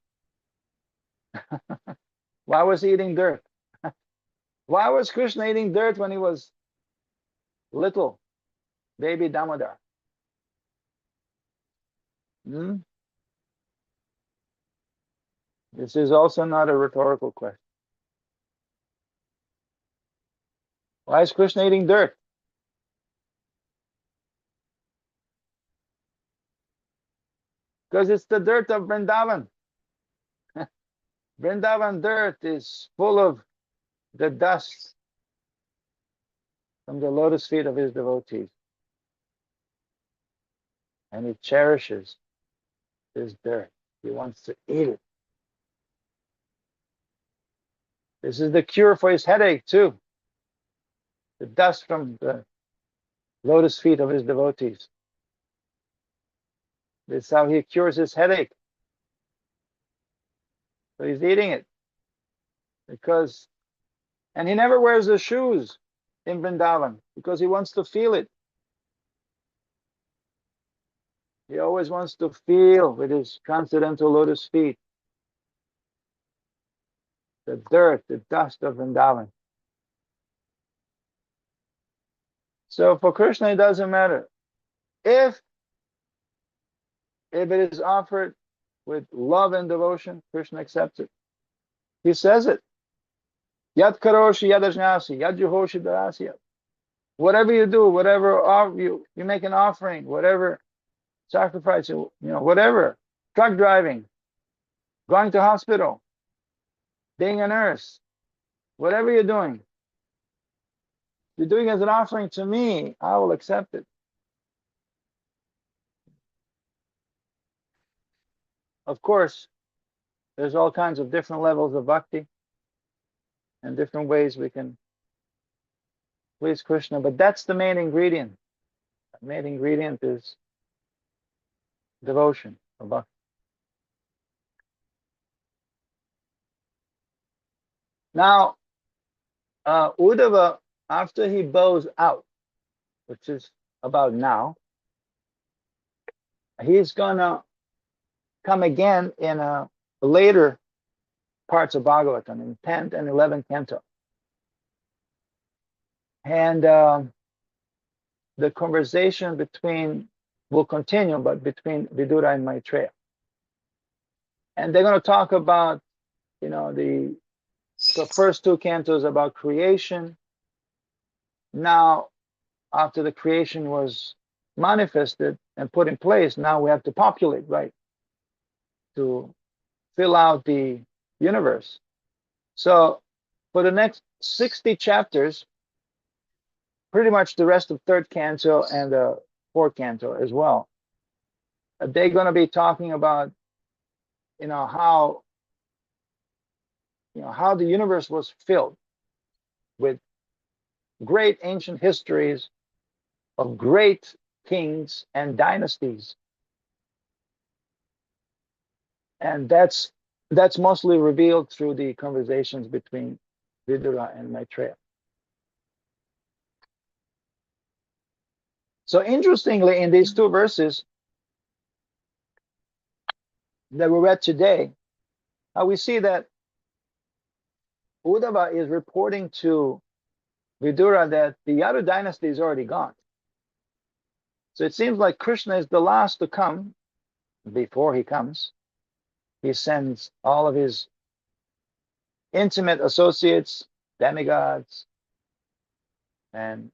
Why was he eating dirt? Why was Krishna eating dirt when he was little, baby Damodar? This is also not a rhetorical question. Why is Krishna eating dirt? Because it's the dirt of Vrindavan. Vrindavan dirt is full of the dust from the lotus feet of his devotees. And he cherishes this dirt. He wants to eat it. This is the cure for his headache too. The dust from the lotus feet of his devotees. This is how he cures his headache. So he's eating it. And he never wears the shoes in Vrindavan because he wants to feel it. He always wants to feel with his transcendental lotus feet the dirt, the dust of Vrindavan. So for Krishna, it doesn't matter. If it is offered with love and devotion, Krishna accepts it. He says it. Yat karoshi yadajnasi, yad juhoshi darasya. Whatever you do, whatever you make an offering, whatever sacrifice, whatever, truck driving, going to hospital, being a nurse, whatever you're doing as an offering to me, I will accept it. Of course, there's all kinds of different levels of bhakti and different ways we can please Krishna, but that's the main ingredient. The main ingredient is devotion or bhakti. Now, Uddhava, after he bows out, which is about now, he's gonna come again in later parts of Bhagavatam, in 10th and 11th canto. And the conversation will continue, but between Vidura and Maitreya. And they're going to talk about, the first two cantos about creation. Now, after the creation was manifested and put in place, now we have to populate, right? to fill out the universe. So for the next 60 chapters, pretty much the rest of third canto and the fourth canto as well, they're going to be talking about how how the universe was filled with great ancient histories of great kings and dynasties, and that's mostly revealed through the conversations between Vidura and Maitreya. So interestingly, in these two verses that we read today, we see that Uddhava is reporting to Vidura that the Yadu dynasty is already gone. So it seems like Krishna is the last to come. Before he comes, he sends all of his intimate associates, demigods, and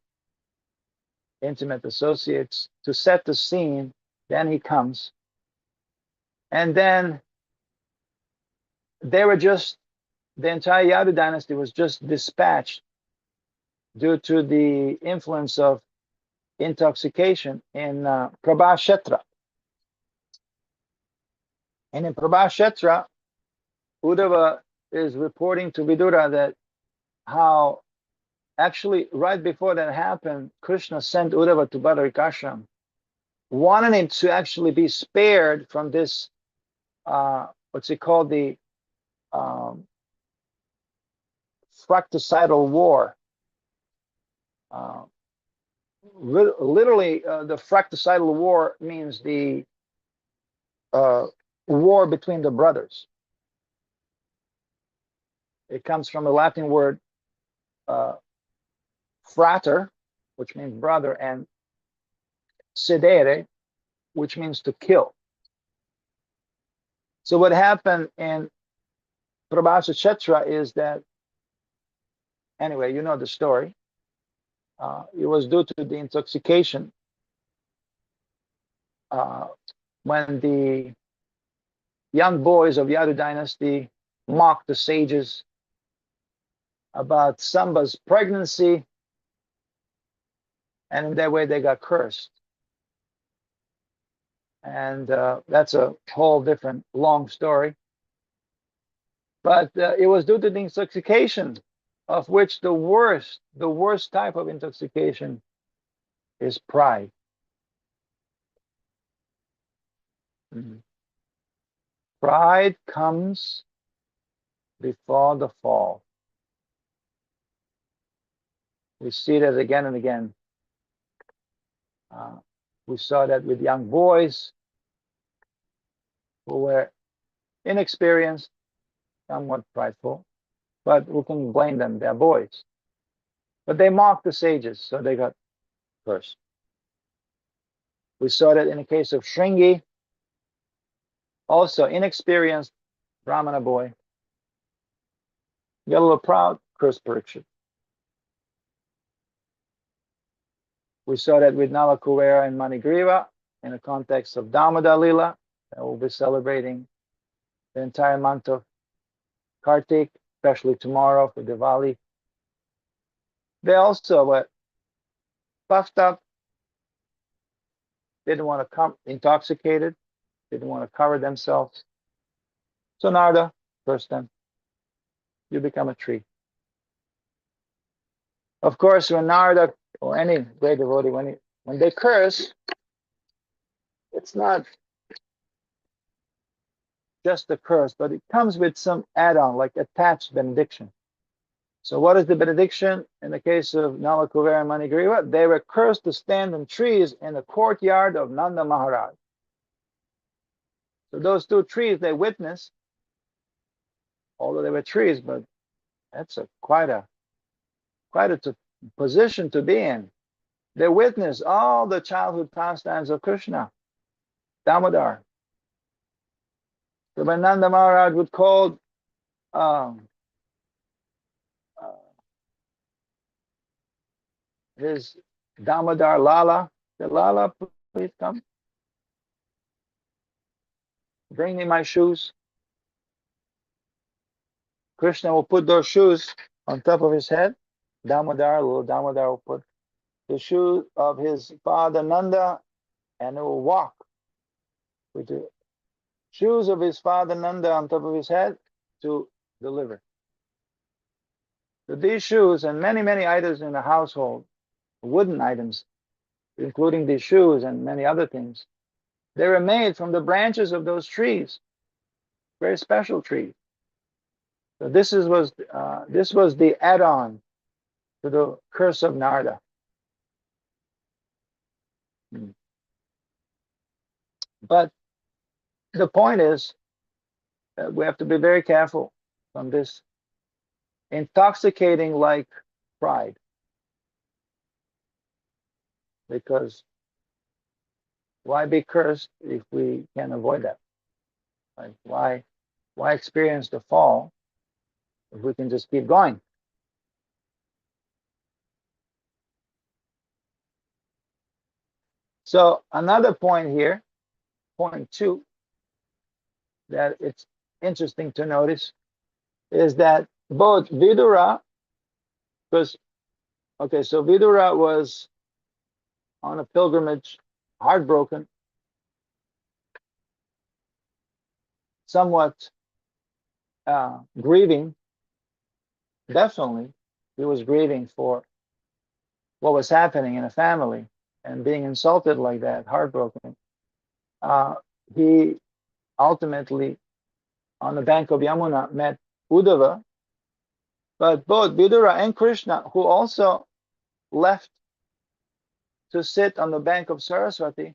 intimate associates to set the scene. Then he comes. And then the entire Yadu dynasty was just dispatched due to the influence of intoxication in Prabha. And in Prabha, Uddhava is reporting to Vidura that how actually right before that happened, Krishna sent Uddhava to Badarikashram, wanting him to actually be spared from this, what's it called, the fratricidal war. Literally, the fratricidal war means the war between the brothers. It comes from the Latin word frater, which means brother, and sedere, which means to kill. So what happened in Prabha is that, anyway, you know the story. It was due to the intoxication when the young boys of Yadu dynasty mocked the sages about Samba's pregnancy, and in that way they got cursed. And that's a whole different long story. But it was due to the intoxication, of which the worst type of intoxication is pride. Mm-hmm. Pride comes before the fall. We see that again and again. We saw that with young boys who were inexperienced, somewhat prideful, but who can blame them? They're boys. But they mocked the sages, so they got cursed. We saw that in the case of Shringi, also inexperienced Brahmana boy, got a little proud, cursed Parikshit. We saw that with Nala Kuvera and Manigriva in the context of Damodar Lila, that we'll be celebrating the entire month of Kartik, especially tomorrow for Diwali. They also were puffed up, didn't want to come intoxicated, didn't want to cover themselves. So Narada cursed them. You become a tree. Of course, when Narada or any great devotee, when they curse, it's not just a curse, but it comes with some add-on, like attached benediction. So what is the benediction? In the case of Nala Kuvera and Manigriva, they were cursed to stand on trees in the courtyard of Nanda Maharaj. So those two trees they witnessed, although they were trees, but that's quite a position to be in. They witnessed all the childhood pastimes of Krishna, Damodar. So when Nanda Maharaj would call his Damodar Lala, the Lala, please come. bring me my shoes. Krishna will put those shoes on top of his head. Damodar, little Damodar will put the shoe of his father Nanda, and it will walk with the shoes of his father Nanda on top of his head to deliver. So these shoes and many, many items in the household, wooden items, including these shoes and many other things, they were made from the branches of those trees, very special trees. So this was the add-on to the curse of Narada. But the point is that we have to be very careful from this intoxicating like pride, because why be cursed if we can avoid that? Like why experience the fall if we can just keep going? So another point here, point 2, that it's interesting to notice is that both Vidura, because so Vidura was on a pilgrimage, heartbroken, somewhat grieving. Definitely, he was grieving for what was happening in a family and being insulted like that, heartbroken. He ultimately, on the bank of Yamuna, met Uddhava, but both Vidura and Krishna, who also left to sit on the bank of Saraswati,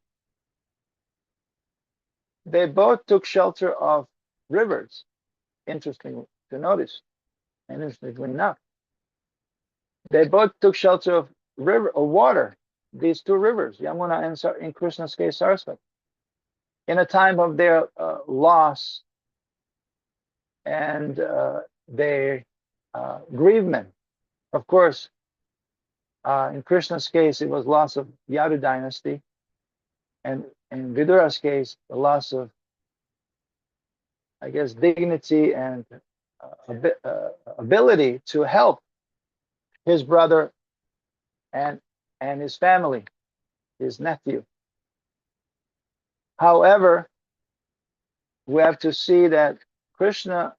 they both took shelter of rivers. Interesting to notice, and interestingly enough, they both took shelter of water. These two rivers, Yamuna and in Krishna's case, Saraswati, in a time of their loss and their grievement. Of course, in Krishna's case, it was loss of Yadu dynasty, and in Vidura's case, the loss of, I guess, dignity and ability to help his brother and his family, his nephew. However, we have to see that Krishna,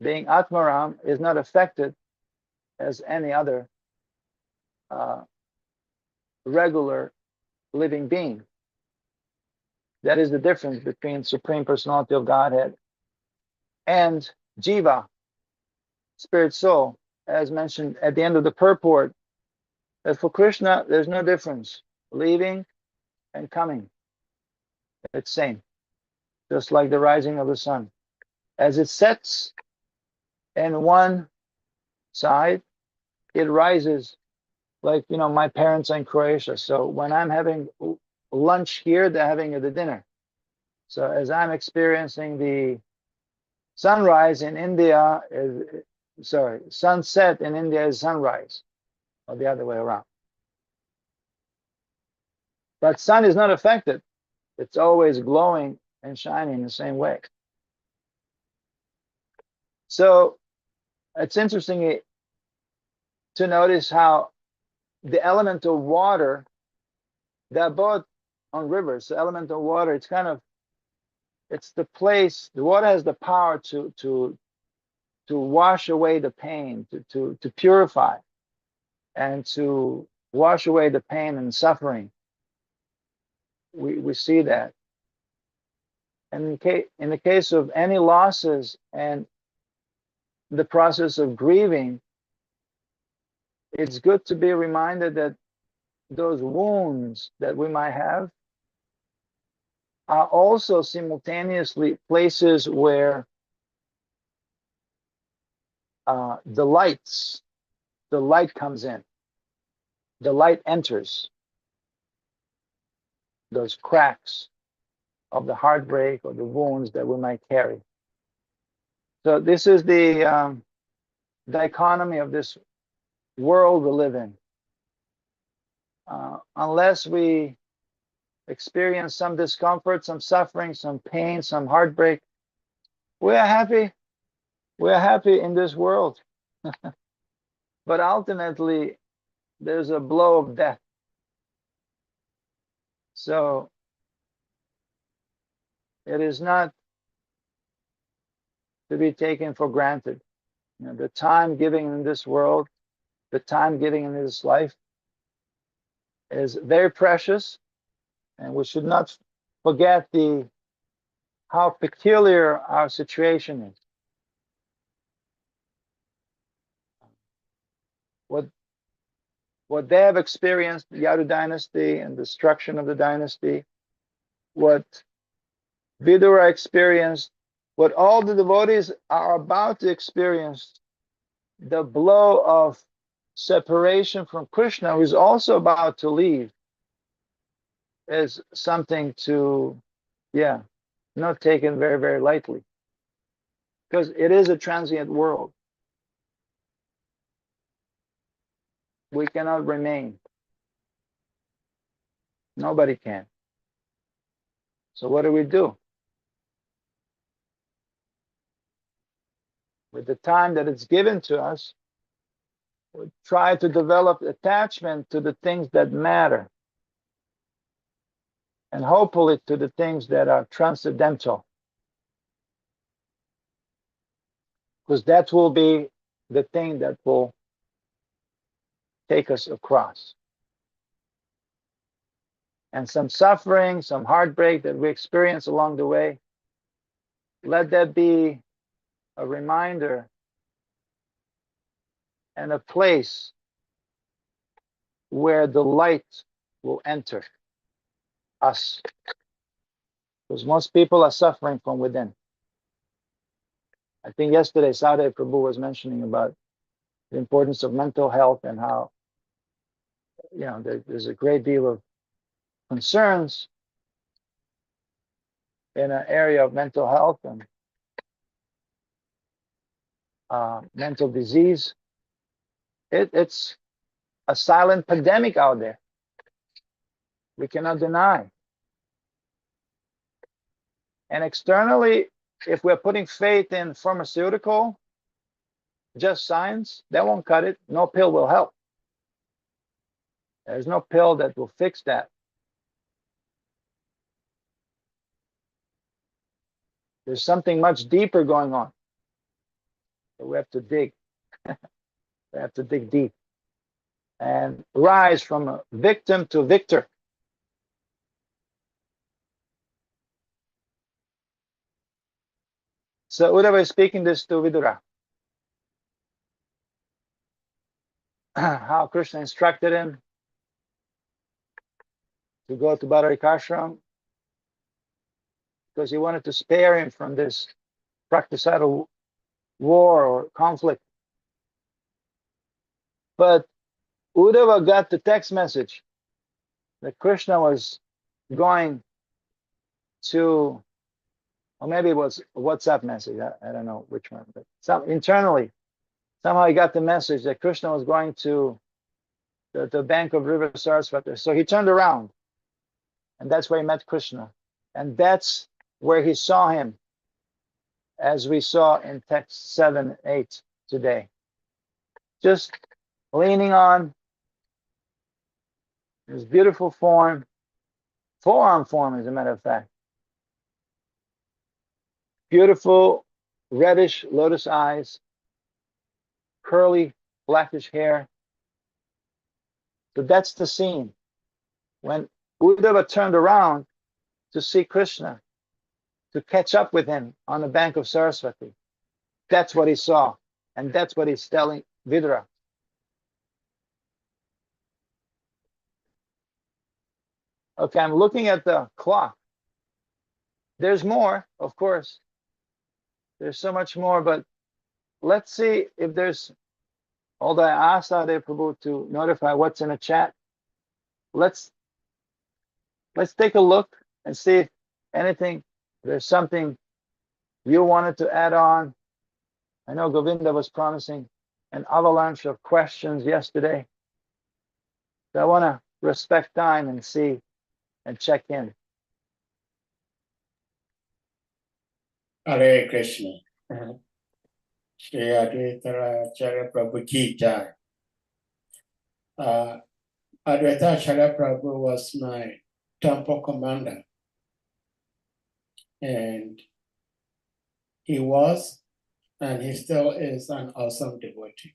being Atmaram, is not affected as any other regular living being. That is the difference between Supreme Personality of Godhead and Jiva, spirit soul, as mentioned at the end of the purport, that for Krishna, there's no difference, leaving and coming. It's same, just like the rising of the sun. As it sets in one side, it rises. Like, my parents are in Croatia, so when I'm having lunch here, they're having the dinner. So as I'm experiencing the sunrise in India, sunset in India is sunrise, or the other way around. But sun is not affected. It's always glowing and shining the same way. So it's interesting to notice how the element of water, they're both on rivers. The element of water, it's the place, the water has the power to wash away the pain, to purify, and to wash away the pain and suffering. We see that. And in the case of any losses and the process of grieving, it's good to be reminded that those wounds that we might have are also simultaneously places where the light comes in, the light enters those cracks of the heartbreak or the wounds that we might carry. So this is the dichotomy of this world we live in. Unless we experience some discomfort, some suffering, some pain, some heartbreak. We are happy. We are happy in this world. But ultimately, there's a blow of death. So it is not to be taken for granted. You know, the time given in this world, the time given in this life is very precious, and we should not forget how peculiar our situation is. What they have experienced, the Yadu dynasty and destruction of the dynasty, what Vidura experienced, what all the devotees are about to experience, the blow of separation from Krishna, who is also about to leave, is something to, not taken very, very lightly. Because it is a transient world. We cannot remain. Nobody can. So what do we do? With the time that it's given to us, we try to develop attachment to the things that matter. And hopefully to the things that are transcendental. Because that will be the thing that will take us across. And some suffering, some heartbreak that we experience along the way, let that be a reminder and a place where the light will enter us. Because most people are suffering from within. I think yesterday Sadhguru Prabhu was mentioning about the importance of mental health and how, there's a great deal of concerns in an area of mental health and mental disease. It's a silent pandemic out there. We cannot deny. And externally, if we're putting faith in pharmaceutical, just science, that won't cut it. No pill will help. There's no pill that will fix that. There's something much deeper going on. So we have to dig. We have to dig deep and rise from a victim to victor. So Uddhava is speaking this to Vidura. How Krishna instructed him to go to Badarikashram because he wanted to spare him from this fratricidal war or conflict. But Uddhava got the text message that Krishna was going to, or maybe it was a WhatsApp message, I don't know which one, but internally, somehow he got the message that Krishna was going to the bank of River Saraswati. So he turned around, and that's where he met Krishna. And that's where he saw him, as we saw in text 7, 8 today. Just leaning on his beautiful form, forearm form, as a matter of fact. Beautiful reddish lotus eyes, curly blackish hair. So that's the scene. When Uddhava turned around to see Krishna, to catch up with him on the bank of Saraswati, that's what he saw. And that's what he's telling Vidura. Okay, I'm looking at the clock. There's more, of course. There's so much more, but let's see if there's, although I asked Sadhguru Prabhu to notify what's in the chat. Let's take a look and see if there's something you wanted to add on. I know Govinda was promising an avalanche of questions yesterday. So I want to respect time and see and check in. Hare Krishna. Shri ADVAITA-ACARYA Prabhu Ji Jai. ADVAITA-ACARYA Prabhu was my temple commander, and he was, and he still is, an awesome devotee.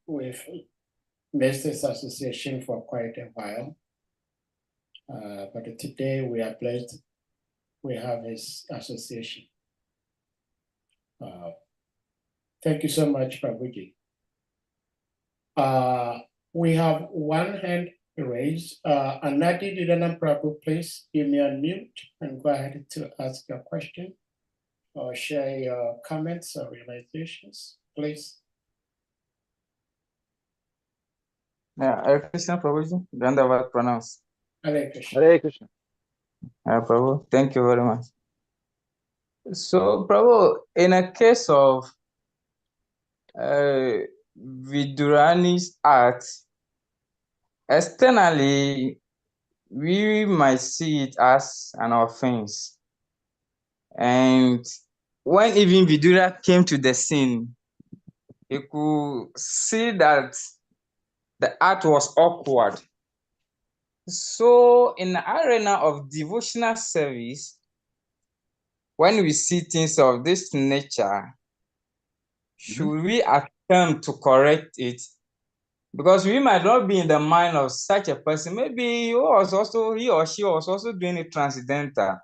We've missed this association for quite a while, but today we are blessed. We have his association. Thank you so much, Prabhuji. We have one hand raised. Anadi Didana Prabhu, please give me unmute and go ahead to ask your question or share your comments or realizations, please. Yeah, Hare Krishna, Prabhuji. Dandavat pronounce. Hare Krishna. Hare Krishna. Prabhu, thank you very much. So, Prabhu, in a case of Vidurani's act, externally, we might see it as an offense. And when even Vidura came to the scene, he could see that the act was awkward. So, in the arena of devotional service, when we see things of this nature, should we attempt to correct it? Because we might not be in the mind of such a person. Maybe he or she was also doing it transcendental.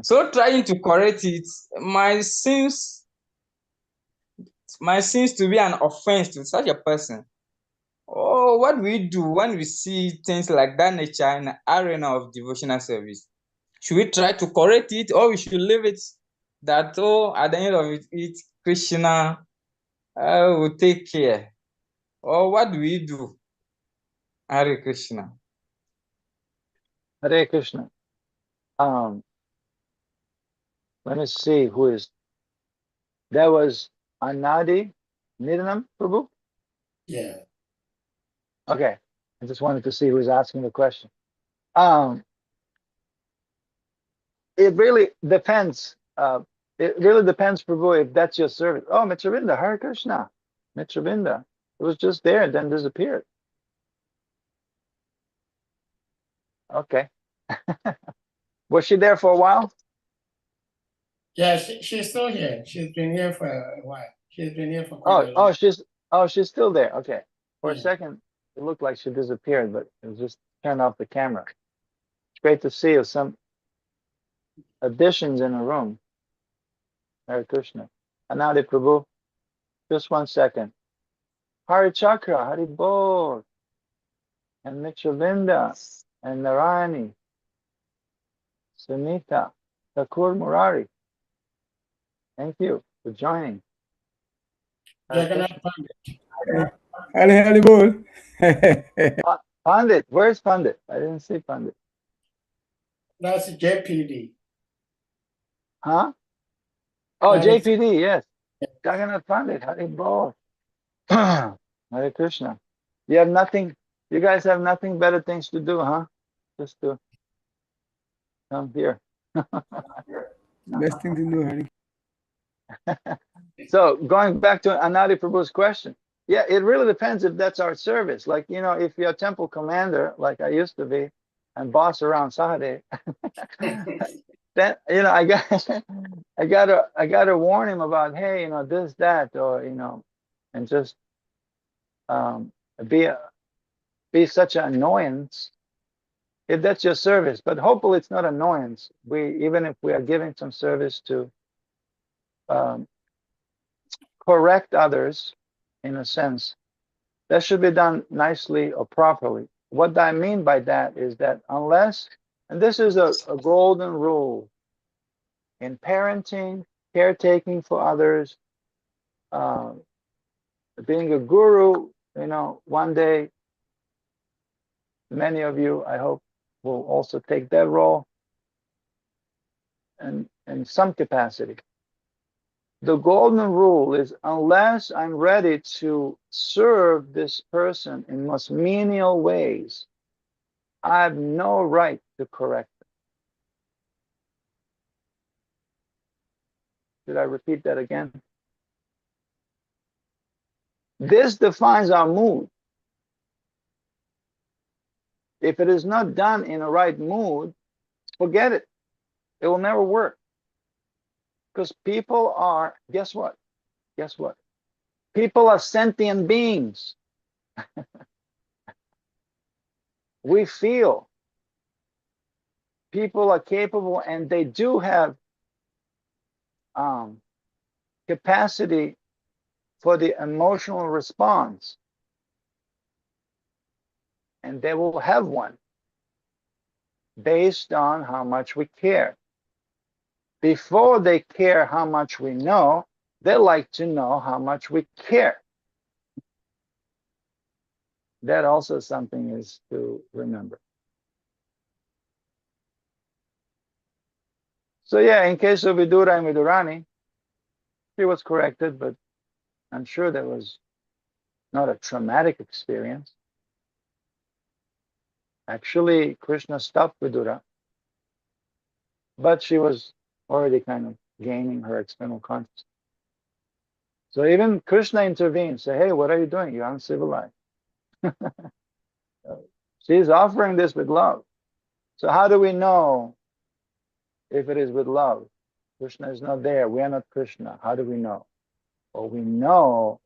So trying to correct it might seems to be an offense to such a person. Oh, what do we do when we see things like that nature in the arena of devotional service? Should we try to correct it, or we should leave it that, oh, at the end of it Krishna will take care? Or what do we do? Hare Krishna. Hare Krishna. Let me see who is. That was Anadi Nidanam Prabhu. Yeah. Okay, I just wanted to see who's asking the question. It really depends. It really depends, Prabhu, if that's your service. Oh, Mitravinda, Hare Krishna. Mitravinda. It was just there and then disappeared. Okay. Was she there for a while? Yeah, she's still here. She's been here for a while. She's been here for quite a while. She's still there. Okay. For a Yeah. second, it looked like she disappeared, but it was just turned off the camera. It's great to see some additions in the room. Hare Krishna. Anadi Prabhu, just 1 second. Hari Chakra, Hari Bol, and Mitravinda, and Narayani, Sunita, Thakur Murari. Thank you for joining. Hare Jagannath Krishna. Pandit. Hare Bol. Pandit, where's Pandit? I didn't see Pandit. That's JPD. Huh? Oh, Pandit. JPD, yes. Jagannath Pandit, Hari Bol. Hare Krishna. You guys have nothing better things to do, huh? Just to come here. Best thing to do, Hari. So going back to Anadi Prabhu's question, yeah, it really depends if that's our service. Like, if you're a temple commander, like I used to be, and boss around Sahadev, then I gotta warn him about, hey, this, that, or and just be such an annoyance if that's your service. But hopefully it's not annoyance. Even if we are giving some service to correct others, in a sense, that should be done nicely or properly. What I mean by that is that unless, and this is a golden rule in parenting, caretaking for others, being a guru, one day, many of you, I hope, will also take that role in some capacity. The golden rule is, unless I'm ready to serve this person in most menial ways, I have no right to correct them. Should I repeat that again? This defines our mood. If it is not done in a right mood, forget it. It will never work. Because people are, guess what? Guess what? People are sentient beings. We feel. People are capable, and they do have capacity for the emotional response. And they will have one based on how much we care. Before they care how much we know, they like to know how much we care. That also something is to remember. So yeah, in case of Vidura and Vidurani, she was corrected, but I'm sure that was not a traumatic experience. Actually, Krishna stopped Vidura, but she was already kind of gaining her external consciousness. So even Krishna intervened, say, hey, what are you doing? You're uncivilized. She's offering this with love. So how do we know if it is with love? Krishna is not there. We are not Krishna. How do we know? Well, we know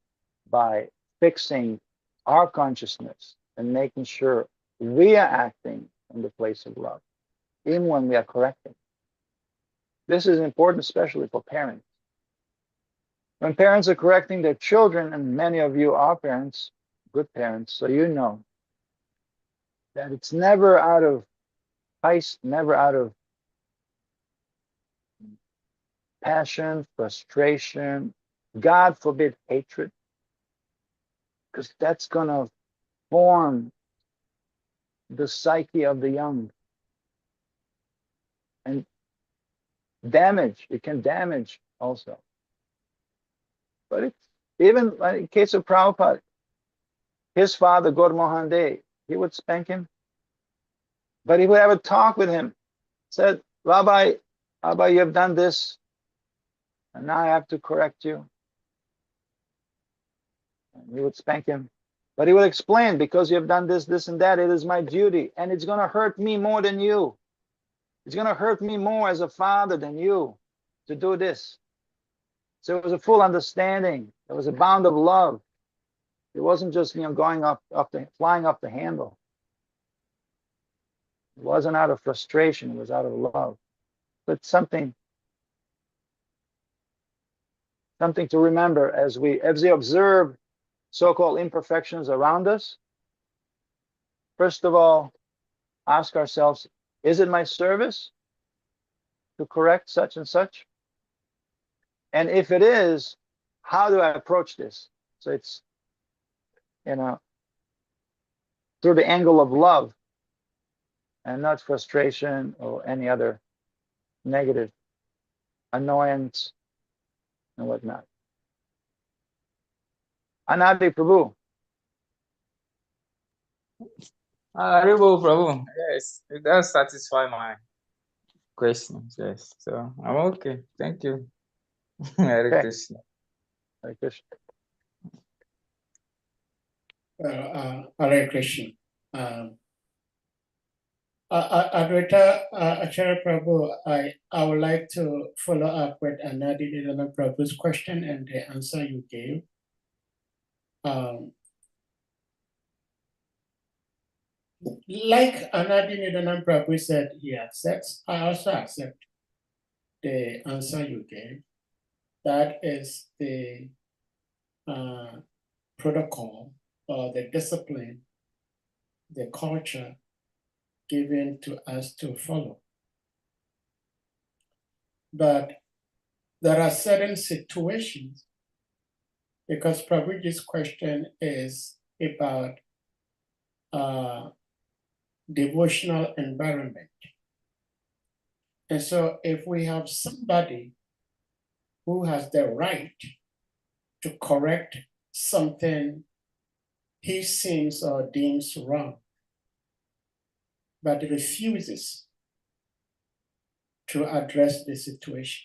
by fixing our consciousness and making sure we are acting in the place of love, even when we are correcting. This is important, especially for parents. When parents are correcting their children, and many of you are parents, good parents, so you know that it's never out of heist, never out of passion, frustration, God forbid hatred, because that's going to form the psyche of the young and damage. It can damage also. But it's even in case of Prabhupada, his father, Gaur Mohan Dey, he would spank him, but he would have a talk with him. Said, Rabbi, you have done this, and now I have to correct you. And he would spank him. But he would explain, because you have done this, this, and that, it is my duty. And it's going to hurt me more than you. It's going to hurt me more as a father than you to do this. So it was a full understanding. There was a bound of love. It wasn't just, going flying off the handle. It wasn't out of frustration. It was out of love. But something to remember as we observe so-called imperfections around us. First of all, ask ourselves, is it my service to correct such and such? And if it is, how do I approach this? So it's, through the angle of love and not frustration or any other negative annoyance and whatnot. Anadi Prabhu. Haribo, Prabhu. Yes, it does satisfy my questions. Yes, so I'm okay. Thank you. Hare Okay. Krishna. Hare Krishna. Hare Krishna. Advaita-Acharya Prabhu, I would like to follow up with Anadi Nidanand Prabhu's question and the answer you gave. Like Anadi Nidanand Prabhu said he accepts, I also accept the answer you gave. That is the protocol or the discipline, the culture given to us to follow. But there are certain situations, because Prabhuji's question is about devotional environment. And so if we have somebody who has the right to correct something he seems or deems wrong, but refuses to address the situation.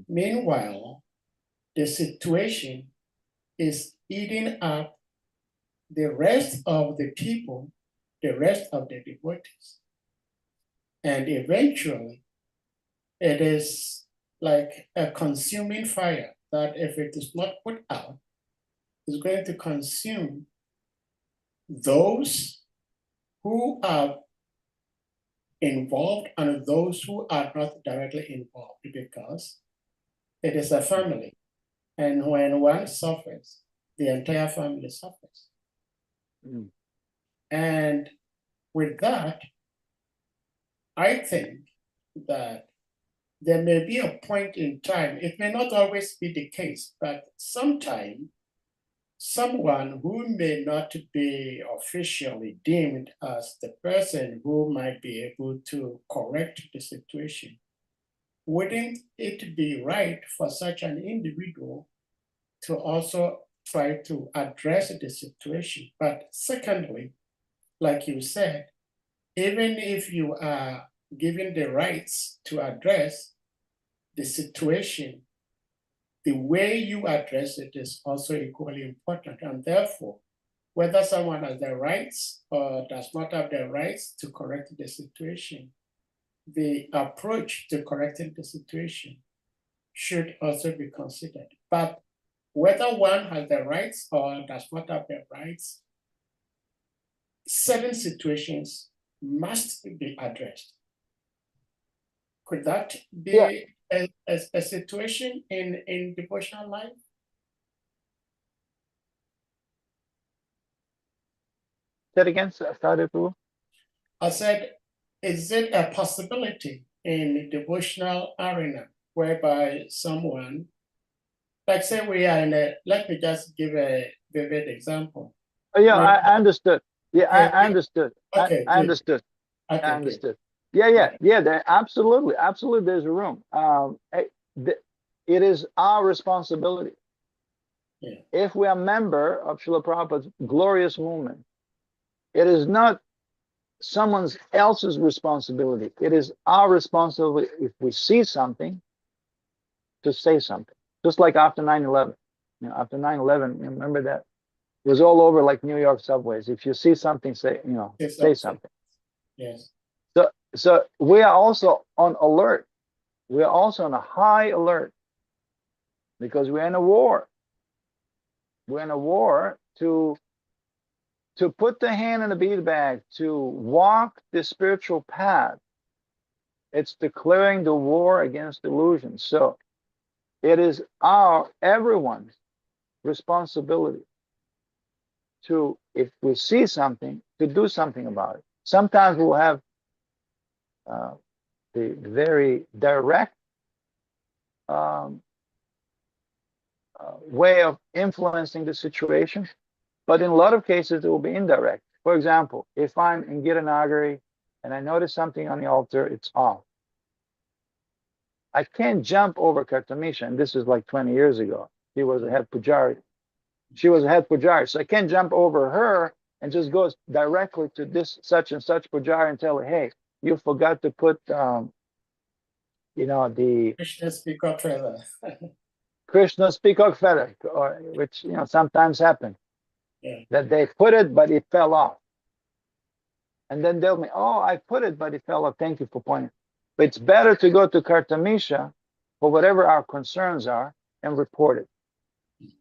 Meanwhile, the situation is eating up the rest of the people, the rest of the devotees. And eventually, it is like a consuming fire that if it is not put out, is going to consume those who are involved and those who are not directly involved, because it is a family. And when one suffers, the entire family suffers. Mm. And with that, I think that there may be a point in time, it may not always be the case, but sometime someone who may not be officially deemed as the person who might be able to correct the situation, wouldn't it be right for such an individual to also try to address the situation? But secondly, like you said, even if you are given the rights to address the situation, the way you address it is also equally important. And therefore, whether someone has the rights or does not have the rights to correct the situation, the approach to correcting the situation should also be considered. But whether one has the rights or does not have the rights, certain situations must be addressed. Could that be a situation in devotional life? Say it again, Sadhu. I said, is it a possibility in the devotional arena whereby someone, like say we are in a, let me just give a vivid example. Oh, yeah, I understood. Yeah, I Yeah, understood. okay, I good. understood. Okay, I good. understood. Yeah. There, absolutely. There's a room. It is our responsibility. Yeah. If we are a member of Srila Prabhupada's glorious movement, it is not someone else's responsibility. It is our responsibility if we see something to say something. Just like after 9/11. After 9/11, remember that? It was all over like New York subways. If you see something, say something. Yes. So we are also on alert. We are also on a high alert because we're in a war. We're in a war to put the hand in the bead bag, to walk the spiritual path. It's declaring the war against illusion. So it is everyone's responsibility to, if we see something, to do something about it. Sometimes we'll have the very direct way of influencing the situation, but in a lot of cases it will be indirect. For example, if I'm in Giranagari and I notice something on the altar, it's off. I can't jump over Kartamisha, and this is like 20 years ago. She was a head pujari. So I can't jump over her and just go directly to this such and such pujari and tell her, hey, you forgot to put the Krishna's peacock feather. Krishna's peacock feather, which sometimes happen. Yeah. That they put it, but it fell off. And then they'll be, oh, I put it, but it fell off. Thank you for pointing. But it's better to go to Kartamisha for whatever our concerns are and report it.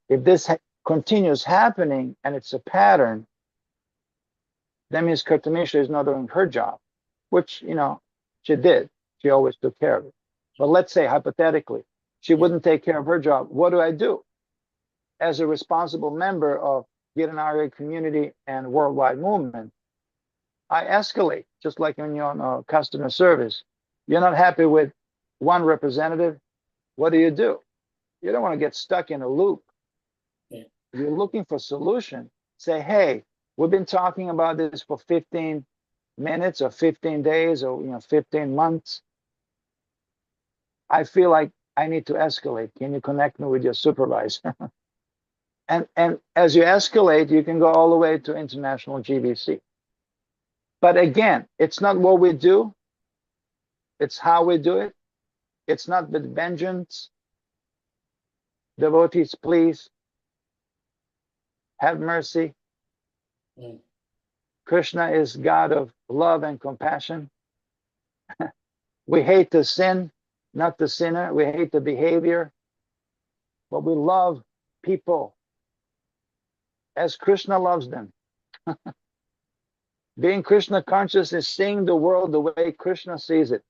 If this continues happening and it's a pattern, that means Kartamisha is not doing her job, which, she did. She always took care of it. But let's say, hypothetically, she wouldn't take care of her job. What do I do? As a responsible member of Giranagari community and worldwide movement, I escalate, just like when you're on customer service. You're not happy with one representative. What do? You don't want to get stuck in a loop. Yeah. You're looking for a solution. Say, hey, we've been talking about this for 15 minutes or 15 days or 15 months. I feel like I need to escalate. Can you connect me with your supervisor? And as you escalate, you can go all the way to international GBC. But again, it's not what we do, it's how we do it. It's not with vengeance. Devotees, please have mercy. Mm. Krishna is God of love and compassion. We hate the sin, not the sinner. We hate the behavior, but we love people as Krishna loves them. Being Krishna conscious is seeing the world the way Krishna sees it.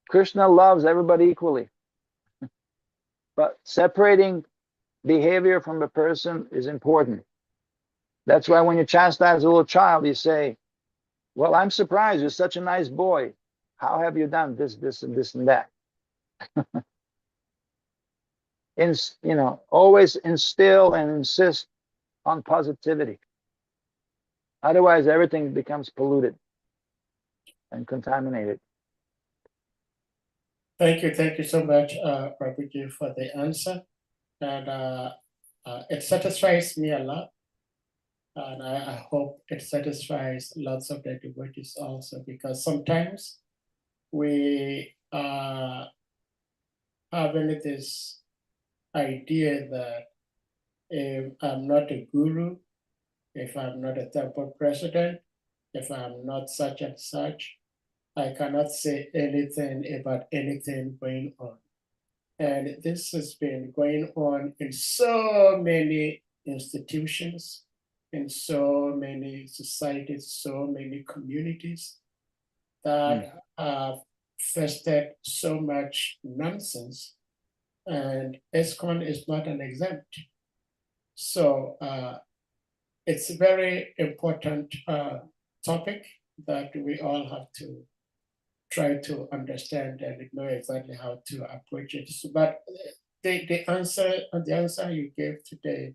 Krishna loves everybody equally. But separating behavior from a person is important. That's why when you chastise a little child, you say, well, I'm surprised, you're such a nice boy. How have you done this, and this, and that? Always instill and insist on positivity. Otherwise, everything becomes polluted and contaminated. Thank you so much, Prabhuji, for the answer. And it satisfies me a lot. And I hope it satisfies lots of the devotees also, because sometimes we are having this idea that if I'm not a guru, if I'm not a temple president, if I'm not such and such, I cannot say anything about anything going on. And this has been going on in so many institutions, in so many societies, so many communities that have festered so much nonsense, and ISKCON is not an exempt. So it's a very important topic that we all have to try to understand and know exactly how to approach it. So, but the answer you gave today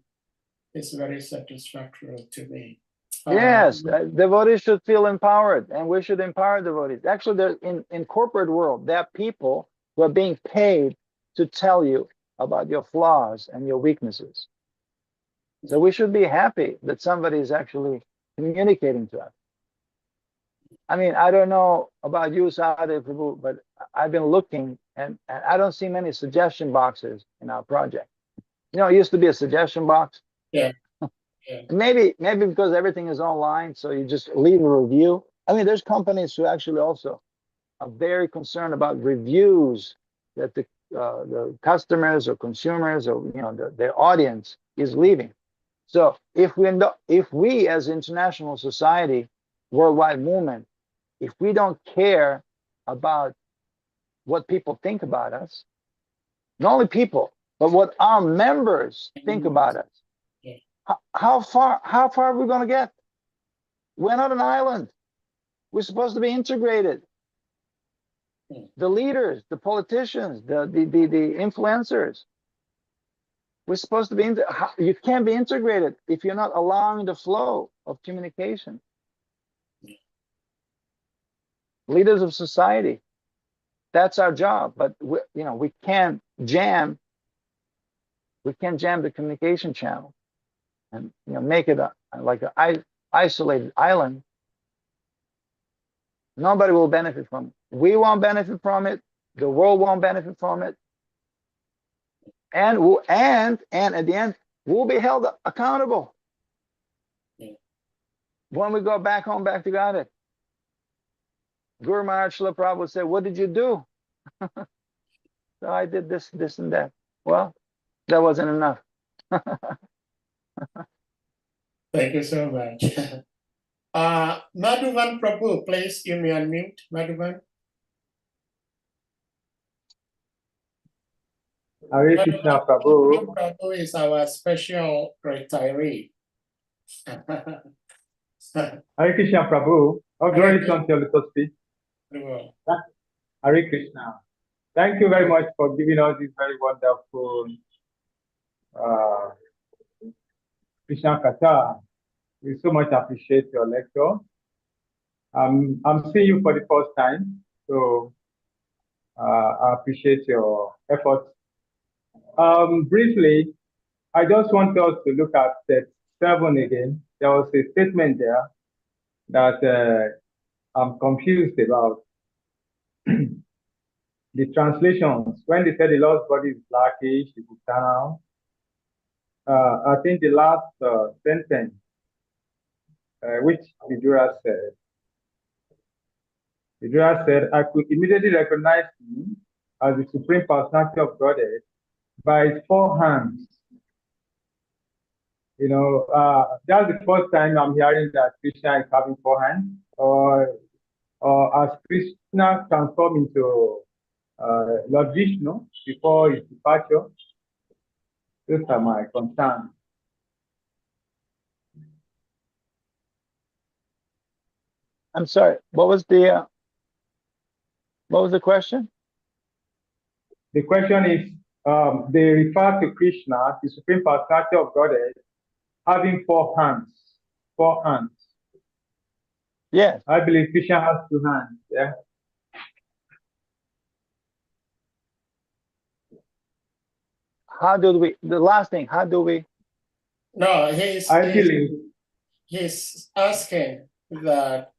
is very satisfactory to me. Yes, devotees should feel empowered, and we should empower devotees. Actually, in corporate world, there are people who are being paid to tell you about your flaws and your weaknesses. So we should be happy that somebody is actually communicating to us. I mean, I don't know about you, Sadhu Prabhu, but I've been looking, and I don't see many suggestion boxes in our project. It used to be a suggestion box. Yeah. Yeah. Maybe because everything is online, so you just leave a review. I mean, there's companies who actually also are very concerned about reviews that the customers or consumers or their audience is leaving. So if we as international society, worldwide movement, if we don't care about what people think about us, not only people, but what our members think about us, how far are we going to get? We're not an island. We're supposed to be integrated. The leaders, the politicians, the influencers. We're supposed to be. You can't be integrated if you're not allowing the flow of communication. Leaders of society. That's our job. But we can't jam. We can't jam the communication channel and make it like an isolated island. Nobody will benefit from it. We won't benefit from it. The world won't benefit from it. And at the end, we'll be held accountable when we go back home, back to Godhead. Guru Maharaj Srila Prabhupada said, "What did you do?" So I did this, and that. Well, that wasn't enough. Thank you so much. Madhuvan Prabhu, please, you may unmute. Madhuvan. Hare Krishna Prabhu. Prabhu is our special retiree. Hare Krishna Prabhu. Oh, glory to your little speech. Hare Krishna. Thank you very much for giving us this very wonderful Krishna Katha. We so much appreciate your lecture. I'm seeing you for the first time, so I appreciate your efforts. Briefly, I just want us to look at step 7 again. There was a statement there that I'm confused about. The translations, when they said the Lord's body is blackish, it is down, I think the last sentence, which Vidura said, I could immediately recognize him as the Supreme Personality of Godhead by his 4 hands. You know, that's the first time I'm hearing that Krishna is having 4 hands, or as Krishna transformed into Lord Vishnu before his departure. Those are my concerns. I'm sorry. What was the question? The question is, they refer to Krishna, the Supreme Personality of Godhead, having 4 hands. 4 hands. Yes. I believe Krishna has 2 hands. Yeah. How do we? The last thing. How do we? No, I believe. he's asking that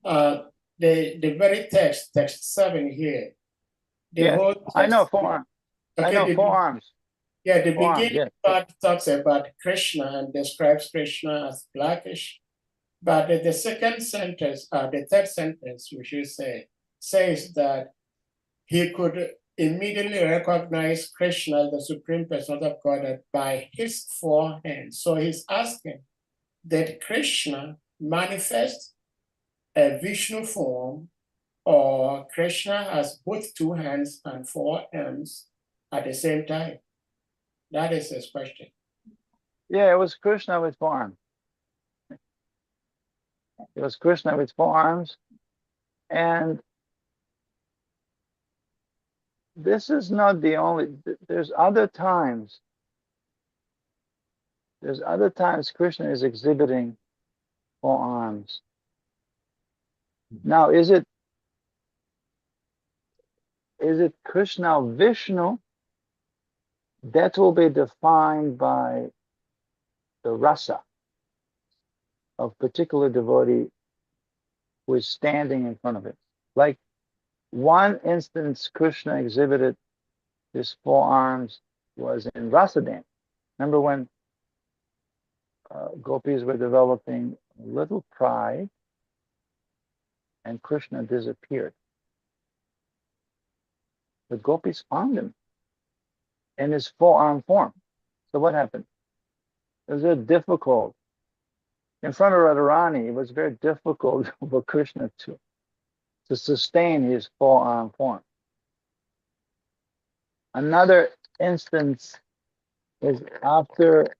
the very text 7 here, the Yes. whole text. I know 4 arms. Okay, I know 4 arms. Yeah, the 4 arms, beginning yes. part talks about Krishna and describes Krishna as blackish. But the second sentence, the third sentence, we should say, says that he could immediately recognize Krishna, the Supreme Person of God, by his 4 hands. So he's asking that Krishna manifest a Vishnu form, or Krishna has both 2 hands and 4 arms at the same time. That is his question. Yeah, it was Krishna with 4 arms. It was Krishna with 4 arms. And this is not the only, there's other times. There's other times Krishna is exhibiting 4 arms. Now, is it Krishna or Vishnu? That will be defined by the rasa of particular devotee who is standing in front of it. Like one instance, Krishna exhibited his 4 arms was in rasa dance. Remember when gopis were developing a little pride and Krishna disappeared. The gopis found him in his 4-arm form. So what happened? It was very difficult. In front of Radharani, it was very difficult for Krishna to sustain his 4-arm form. Another instance is after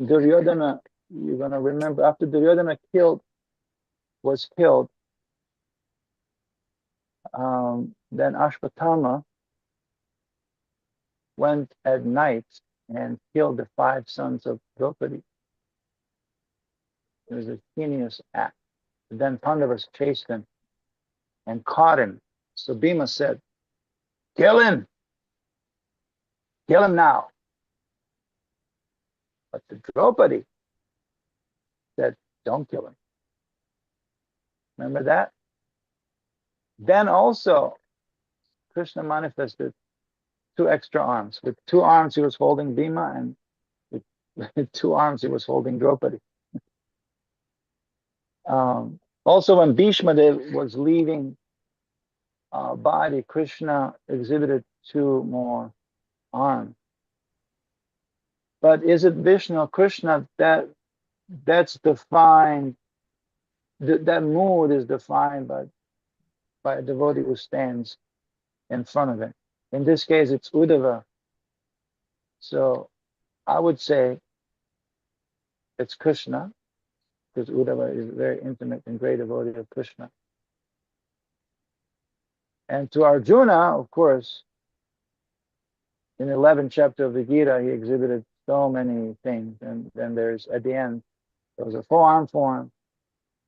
Duryodhana, you're going to remember, after Duryodhana was killed, then Ashwatthama went at night and killed the 5 sons of Draupadi. It was a heinous act. Then Pandavas chased him and caught him. So Bhima said, kill him now. But the Draupadi said, don't kill him. Remember that? Then also, Krishna manifested 2 extra arms. With 2 arms, he was holding Bhima, and with 2 arms, he was holding Draupadi. Also, when Bhishma was leaving body, Krishna exhibited 2 more arms. But is it Vishnu or Krishna? That's defined. That mood is defined by a devotee who stands in front of it. In this case, it's Uddhava. So I would say it's Krishna, because Uddhava is very intimate and great devotee of Krishna. And to Arjuna, of course, in the 11th chapter of the Gita, he exhibited so many things. And then there's, at the end, there was a 4-arm form.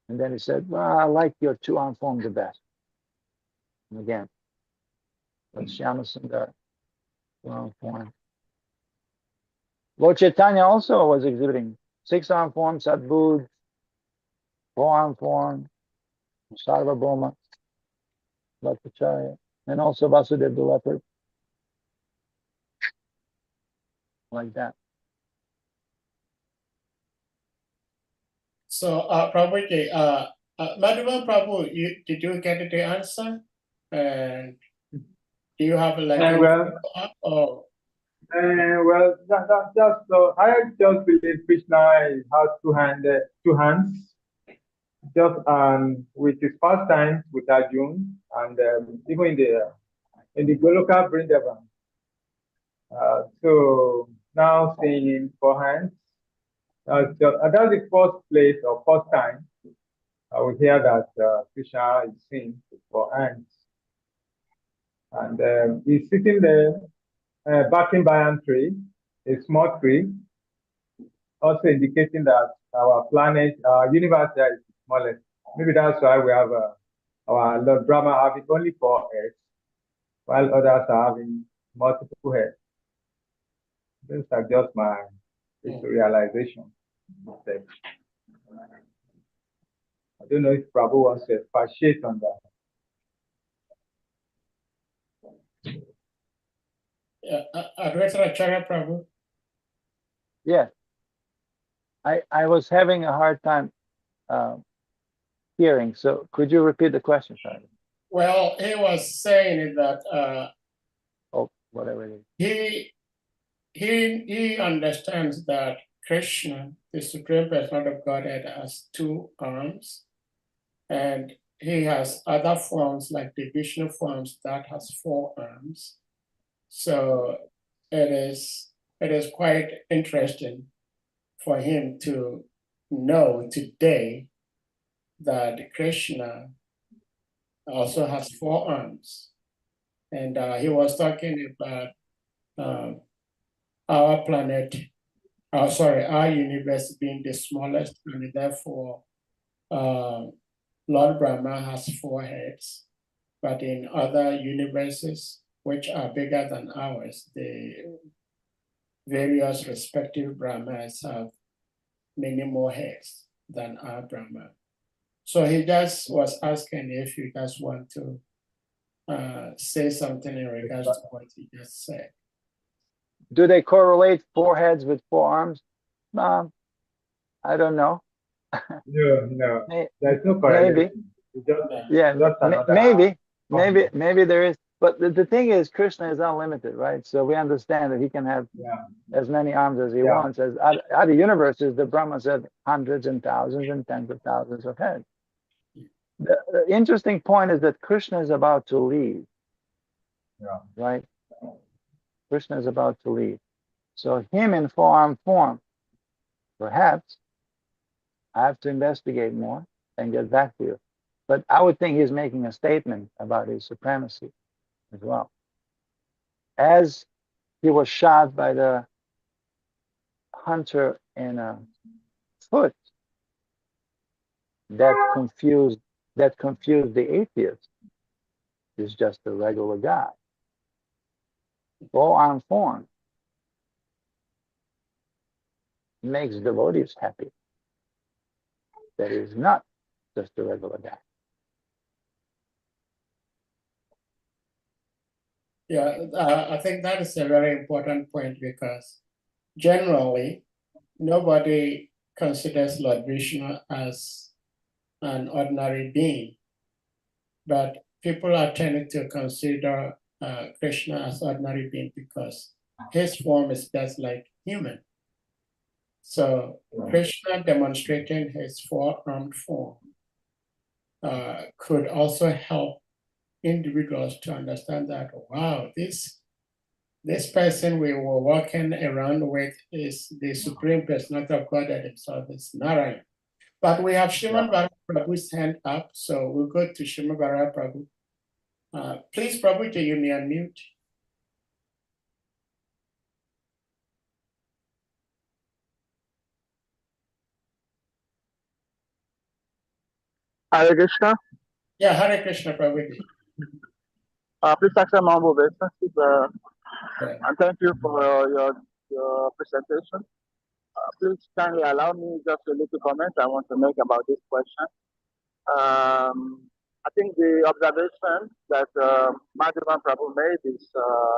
And then he said, well, I like your 2-arm form the best. And again, Shyamasundar, 2-arm form. Lord Chaitanya also was exhibiting 6-arm form, Sadbudh, four-armed form, Sarvabhauma, Bhattacharya, and also Vasudeva the leopard, like that. So, Prabhuji, Madhava Prabhu, did you get the answer? And do you have like any Well, follow-up, well, that's so. I just believe Krishna has two hands. Just with his pastimes with Arjun, and even in the Goloka Vrindavan. So now seeing in four hands, that's the first place or first time I would hear that Krishna is seen with four hands. And he's sitting there backing by a tree, a small tree, also indicating that our planet, our universe there is smallest. Maybe that's why we have our Lord Brahma having only 4 heads, while others are having multiple heads. These are just my realization. I don't know if Prabhu wants to expatiate on that. ADVAITA-ACARYA Prabhu? Yeah. I was having a hard time hearing, so could you repeat the question, sorry? Well, he was saying that Oh, whatever it is. he understands that Krishna, the Supreme Personality of Godhead, has 2 arms, and he has other forms like the Vishnu forms that has 4 arms. So it is quite interesting for him to know today that Krishna also has 4 arms. And he was talking about our planet, our universe being the smallest, and therefore Lord Brahma has 4 heads. But in other universes, which are bigger than ours, the various respective Brahmas have many more heads than our Brahma. So he just was asking if you guys want to say something in regards to what he just said. Do they correlate 4 heads with 4 arms? I don't know. No, there's no correlation. Maybe there is. But the thing is, Krishna is unlimited, right? So we understand that he can have as many arms as he wants. As other universes, the Brahmas have hundreds and thousands and tens of thousands of heads. The interesting point is that Krishna is about to leave. Right? Krishna is about to leave. So him in 4-armed form, perhaps, I have to investigate more and get back to you. But I would think he's making a statement about his supremacy as well. As he was shot by the hunter in a foot, that confused the atheist. He's just a regular guy. 4-armed form makes devotees happy. That is not just a regular guy. Yeah, I think that is a very important point, because generally nobody considers Lord Vishnu as an ordinary being, but people are tending to consider Krishna as ordinary being because his form is just like human. So Krishna demonstrating his 4-armed form could also help individuals to understand that, wow, this person we were walking around with is the Supreme Personality of Godhead himself, is Narayan. But we have Shriman Bharata Prabhu's hand up, so we'll go to Shriman Bharata Prabhu. Please, Prabhu, you may unmute. Hare Krishna. Yeah, Hare Krishna, Prabhu. Please accept my humble obeisance, and thank you for your presentation. Please kindly allow me just a little comment I want to make about this question. I think the observation that Madhavan Prabhu made is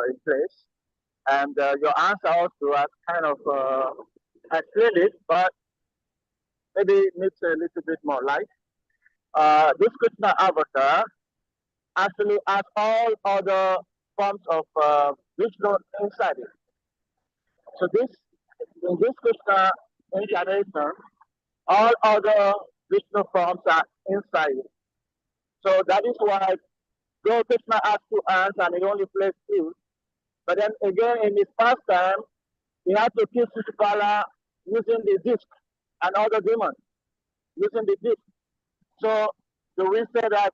in place, and your answer also has kind of explained it, but maybe it needs a little bit more light. This Krishna avatar actually has all other forms of Vishnu inside it. So in this Krishna incarnation, all other Vishnu forms are inside it. So that is why, though Krishna has two hands and he only plays flute, but then again in his pastime, he had to kill Sisupala using the disc and other demons using the disc. So do we say that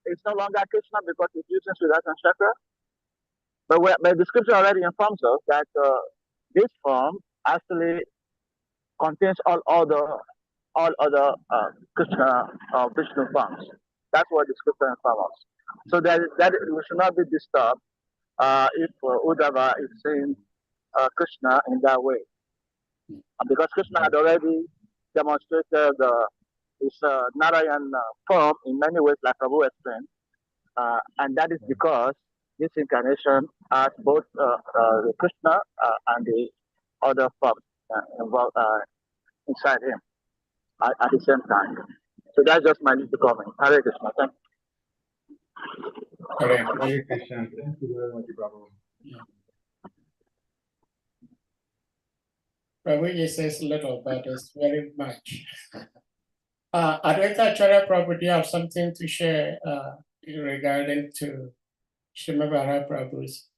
it's no longer Krishna because he's using Sudarshan Chakra? But the scripture already informs us that this form actually contains all other Krishna Vishnu forms. That's what the scripture informs us. So that we should not be disturbed if Uddhava is saying Krishna in that way, because Krishna had already demonstrated his Narayan form in many ways, like Prabhu explained, and that is because this incarnation has both the Krishna and the other forms involved inside him at the same time. So that's just my little comment. Hare Krishna. Thank you. Correct. Hare Krishna. Thank you very much, Prabhu. Prabhuji says little, but it's very much. ADVAITA-ACARYA Prabhu, do you have something to share regarding to Srimad Prabhu's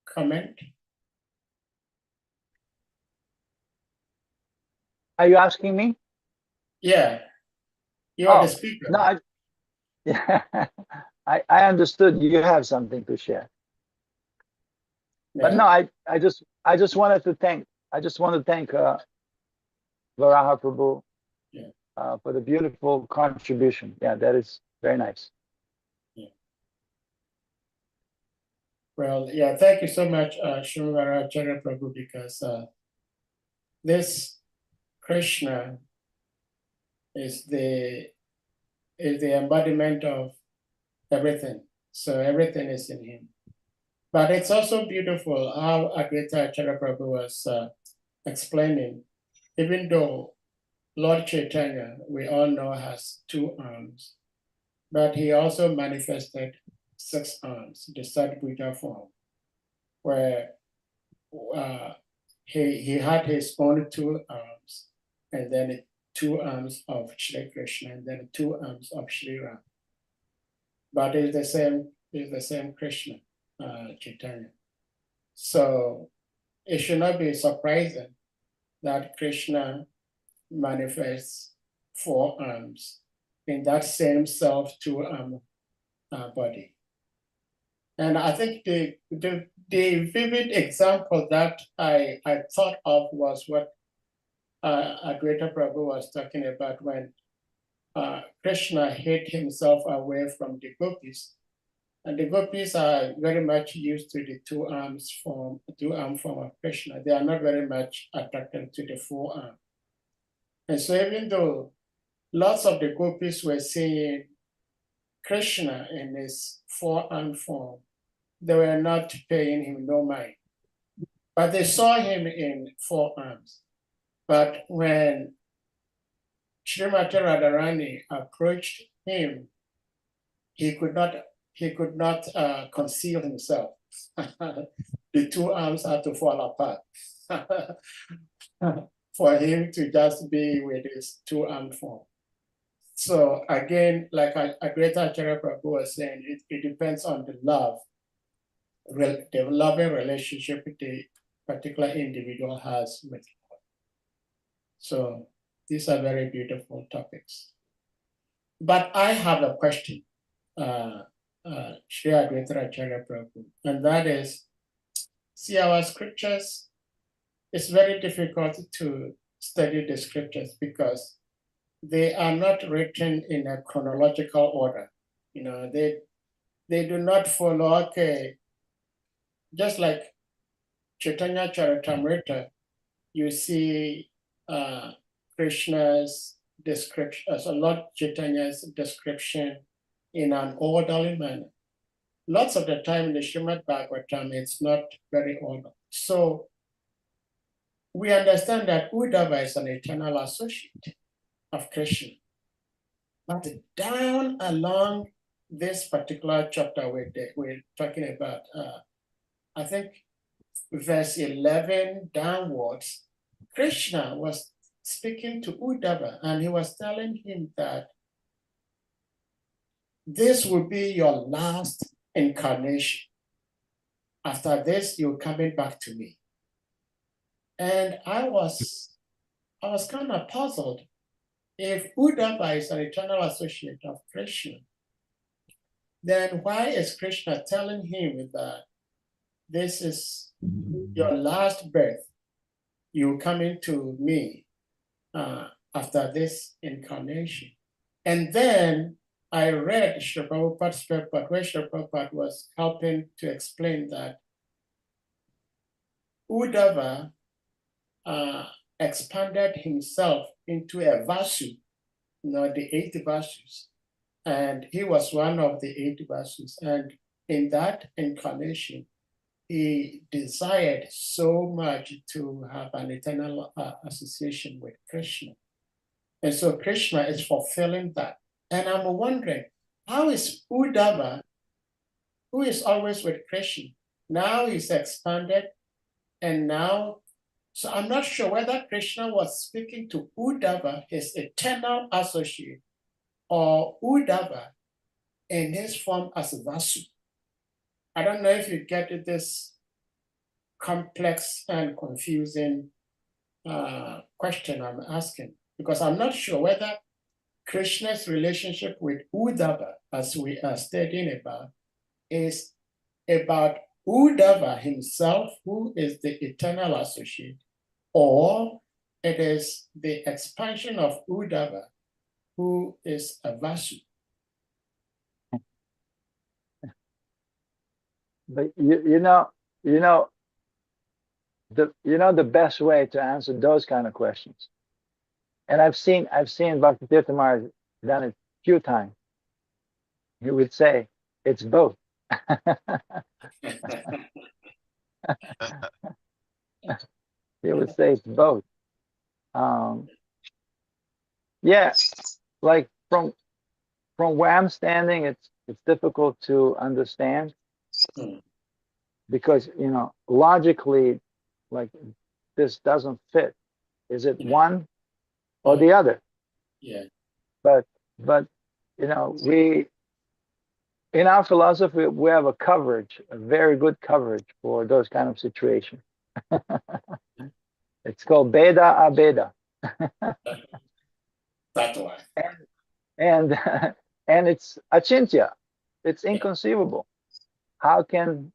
comment? Are you asking me? Yeah, you are Oh, the speaker. No, yeah, I understood you have something to share. But no, I just wanted to thank Varaha Prabhu for the beautiful contribution. Yeah, that is very nice. Yeah. Well, yeah, thank you so much, Srimad Prabhu, because this Krishna is the embodiment of everything. So everything is in him. But it's also beautiful how ADVAITA-ACARYA Prabhu was explaining, even though Lord Chaitanya, we all know, has 2 arms, but he also manifested 6 arms, the Sadbuddha form, where he had his own 2 arms, and then 2 arms of Shri Krishna, and then 2 arms of Shri Ram. But it's the same Krishna, Chaitanya. So it should not be surprising that Krishna manifests 4 arms in that same self 2-arm body. And I think the vivid example that I thought of was what ADVAITA Prabhu was talking about when Krishna hid himself away from the gopis. And the gopis are very much used to the 2-arm form of Krishna. They are not very much attracted to the 4-arm. And so even though lots of the gopis were seeing Krishna in his 4-arm form, they were not paying him no mind. But they saw him in 4 arms. But when Srimati Radharani approached him, he could not conceal himself. The 2 arms had to fall apart for him to just be with his 2-arm form. So again, like ADVAITA-ACARYA Prabhu was saying, it depends on the loving relationship the particular individual has with God. So these are very beautiful topics. But I have a question, Shri ADVAITA-ACARYA Prabhu, and that is, see, our scriptures, it's very difficult to study the scriptures because they are not written in a chronological order. You know, they do not follow, okay, just like Chaitanya Charitamrita you see Krishna's description, so Lord Chaitanya's description in an orderly manner. Lots of the time in the Srimad Bhagavatam, it's not very orderly. So we understand that Uddhava is an eternal associate of Krishna. But down along this particular chapter we're talking about, I think verse 11 downwards, Krishna was speaking to Uddhava and he was telling him that this will be your last incarnation. After this, you're coming back to me. And I was kind of puzzled. If Uddhava is an eternal associate of Krishna, then why is Krishna telling him that this is your last birth? You coming to me after this incarnation. And then I read Srila Prabhupada's report, where Srila Prabhupada was helping to explain that Uddhava expanded himself into a Vasu, the 8 Vasus. And he was one of the 8 Vasus. And in that incarnation, he desired so much to have an eternal association with Krishna. And so Krishna is fulfilling that. And I'm wondering, how is Uddhava, who is always with Krishna, now he's expanded, and now, so I'm not sure whether Krishna was speaking to Uddhava, his eternal associate, or Uddhava in his form as Vasu. I don't know if you get this complex and confusing question I'm asking, because I'm not sure whether Krishna's relationship with Uddhava, as we are studying about, is about Uddhava himself, who is the eternal associate, or it is the expansion of Uddhava, who is a Vasu. But the best way to answer those kind of questions. And I've seen Bhaktivedanta Maharaj done it a few times. He would say, it's both. He would say it's both. Yeah, like from where I'm standing, it's difficult to understand because logically, like this doesn't fit. Is it one or the other? Yeah. But we in our philosophy we have a very good coverage for those kind of situations. It's called Beda-Abeda. That's why. And it's achintya. It's inconceivable. How can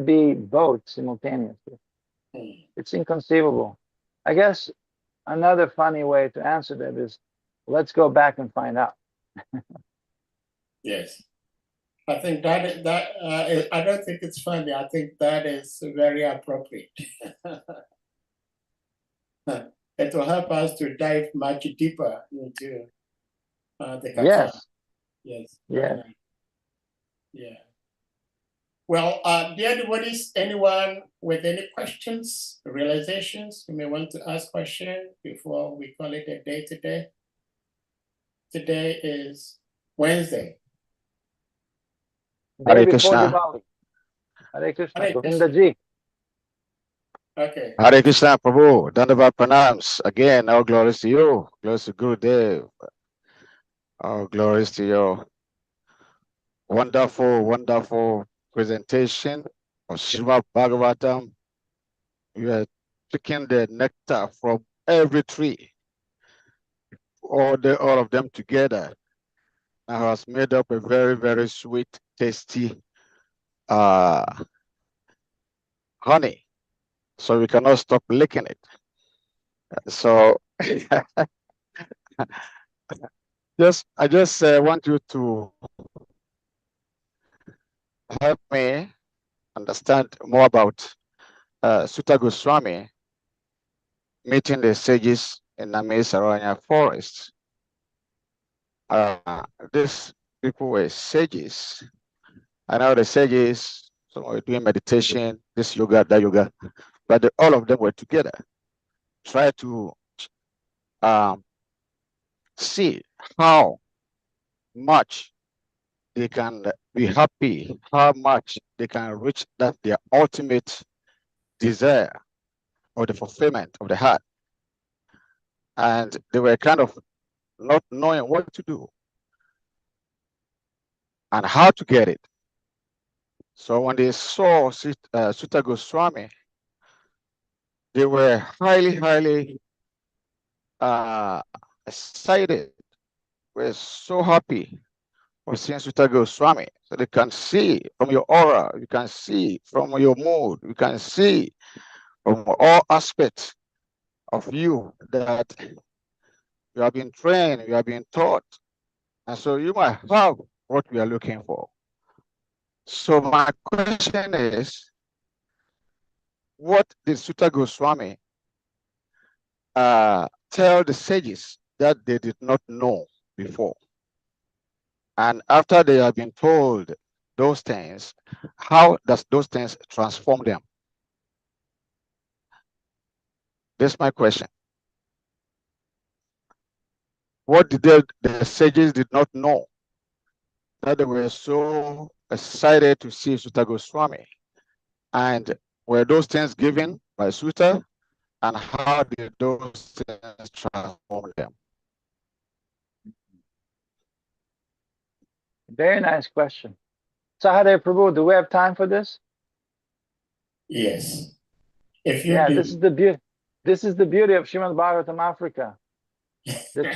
be both simultaneously? It's inconceivable. I guess another funny way to answer that is, let's go back and find out. Yes, I think that I don't think it's funny. I think that is very appropriate. It will help us to dive much deeper into the Katha. Yes. Yes. Yeah. Yeah. Well, dear devotees, anyone with any questions, realizations, you may want to ask questions before we call it a day today. Today is Wednesday. Day Hare before Krishna. Diwali. Hare Krishna. Hare Govinda ji. Okay. Hare Krishna, Prabhu. Dandava pranams. Again, all glories to you. Glories to Gurudev. All glories to you. Wonderful, wonderful presentation of Srimad Bhagavatam. You are picking the nectar from every tree. All of them together. Now has made up a very, very sweet, tasty honey. So we cannot stop licking it. So I just want you to help me understand more about Sutta Goswami meeting the sages in Saranya forest. These people were sages. I know the sages, some were doing meditation, this yoga, that yoga, but all of them were together. Try to see how much they can be happy, how much they can reach that their ultimate desire or the fulfillment of the heart. And they were kind of not knowing what to do and how to get it. So when they saw Sutta Goswami, they were highly excited. We're so happy for seeing Sutta Goswami. So they can see from your aura, you can see from your mood, you can see from all aspects of you that you have been trained, you have been taught. And so you might have what we are looking for. So my question is, what did Sutta Goswami tell the sages that they did not know before? And after they have been told those things, how does those things transform them? That's my question. What did the sages did not know that they were so excited to see Sutta Goswami? And were those things given by Sutta? And how did those things transform them? Very nice question. Sahadev Prabhu, do we have time for this? Yes. If you Yeah, do. this is the beauty. This is the beauty of Srimad Bhagavatam Africa. The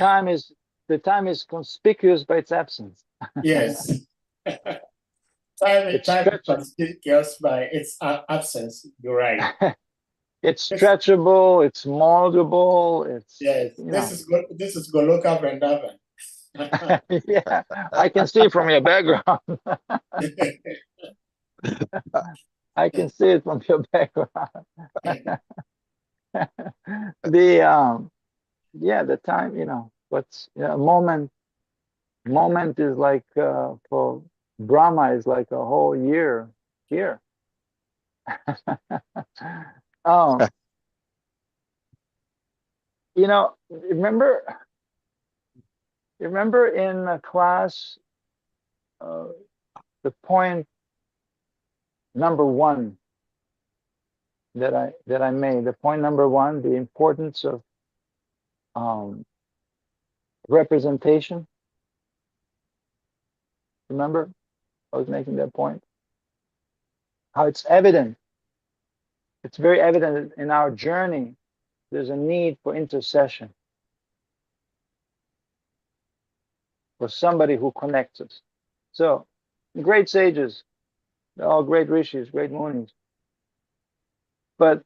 time is conspicuous by its absence. Yes. Time is conspicuous by its absence. You're right. It's stretchable. It's moldable. It's yes. This is Goloka Vrindavan. yeah, I can see from your background. I can see it from your background. The time, what's moment is like for Brahma is like a whole year here. Remember in class the point number 1 that I made, the point number 1, the importance of representation. Remember, I was making that point. How it's evident. It's very evident in our journey. There's a need for intercession, for somebody who connects us. So, great sages, they're all great rishis, great munis. But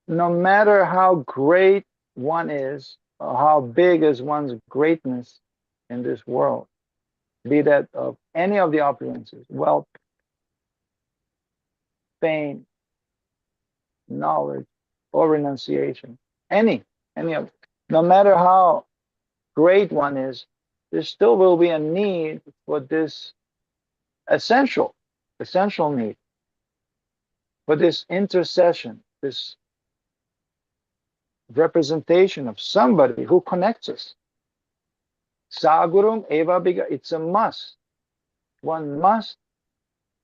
no matter how great one is, or how big is one's greatness in this world, be that of any of the opulences, wealth, fame, knowledge, or renunciation, any of, no matter how great one is, there still will be a need for this essential need, for this intercession, this representation of somebody who connects us. Sagurum eva biga, it's a must. One must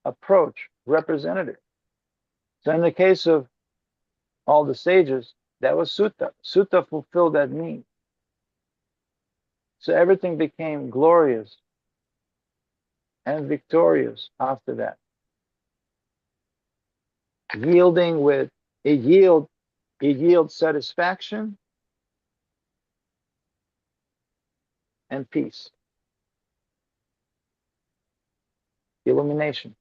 approach representative. So in the case of all the sages, that was Sutta. Sutta fulfilled that need. So everything became glorious and victorious after that. Yielding with, it yields satisfaction and peace. Illumination.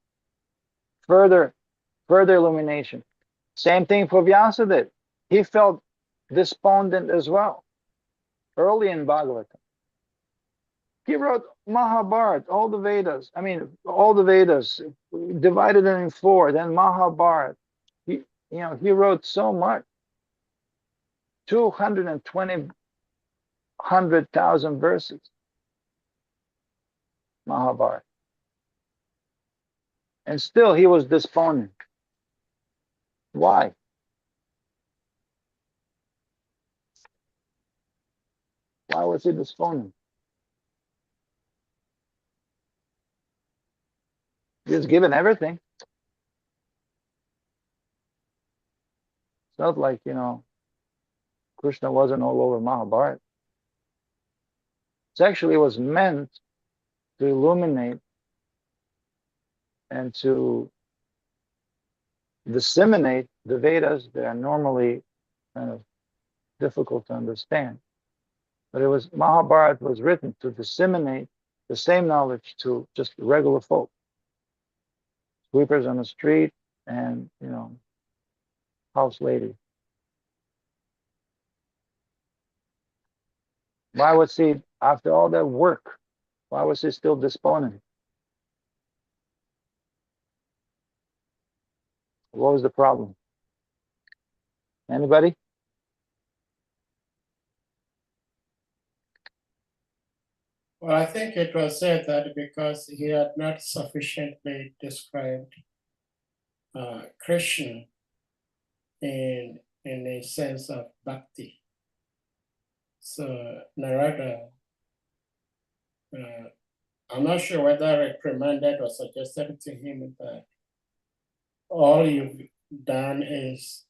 Further illumination. Same thing for Vyasadeva. He felt despondent as well. Early in Bhagavatam. He wrote Mahabharata, all the Vedas divided them in 4, then Mahabharata. He wrote so much. 100,000 verses. Mahabharata. And still he was despondent. Why? Why was he despondent? He was given everything. It's not like, Krishna wasn't all over Mahabharata. It actually was meant to illuminate and to disseminate the Vedas that are normally kind of difficult to understand. But Mahabharata was written to disseminate the same knowledge to just regular folk, sweepers on the street and, house ladies. Why was he, after all that work, why was he still despondent? What was the problem? Anybody? Well, I think it was said that because he had not sufficiently described Krishna in a sense of bhakti. So Narada, I'm not sure whether reprimanded or suggested to him that all you've done is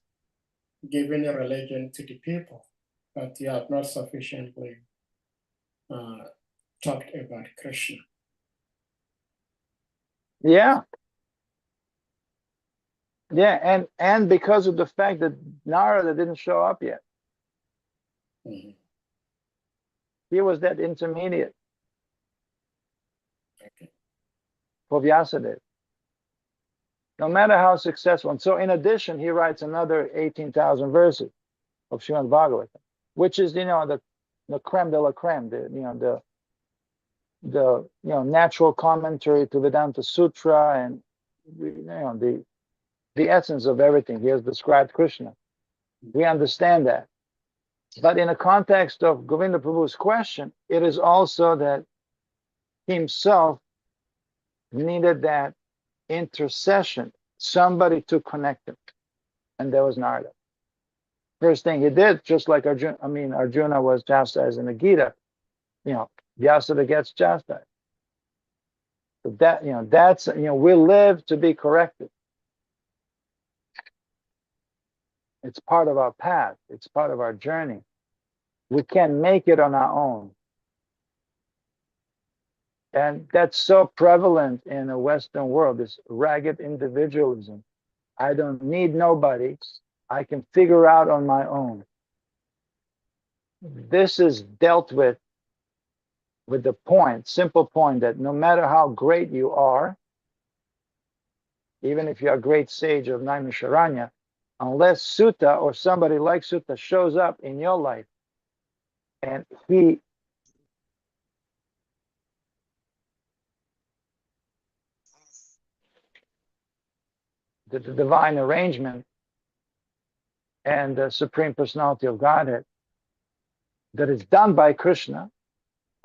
giving a religion to the people, but you have not sufficiently talked about Krishna. Yeah. Yeah, and because of the fact that Narada didn't show up yet. Mm-hmm. He was that intermediate Okay. for Vyasadeva. No matter how successful. And so in addition, he writes another 18,000 verses of Srimad Bhagavatam, which is, the creme de la creme, the natural commentary to Vedanta Sutra and, the essence of everything. He has described Krishna. We understand that. But in the context of Govinda Prabhu's question, it is also that himself needed that intercession, somebody to connect him. And there was Narada. First thing he did, just like Arjuna was chastised in the Gita, Vyasada gets chastised. But that's, we live to be corrected. It's part of our path. It's part of our journey. We can't make it on our own. And that's so prevalent in the Western world, this ragged individualism. I don't need nobody. I can figure out on my own. This is dealt with the simple point that no matter how great you are, even if you're a great sage of Naimisharanya, unless Sutta or somebody like Sutta shows up in your life and the divine arrangement and the Supreme Personality of Godhead that is done by Krishna,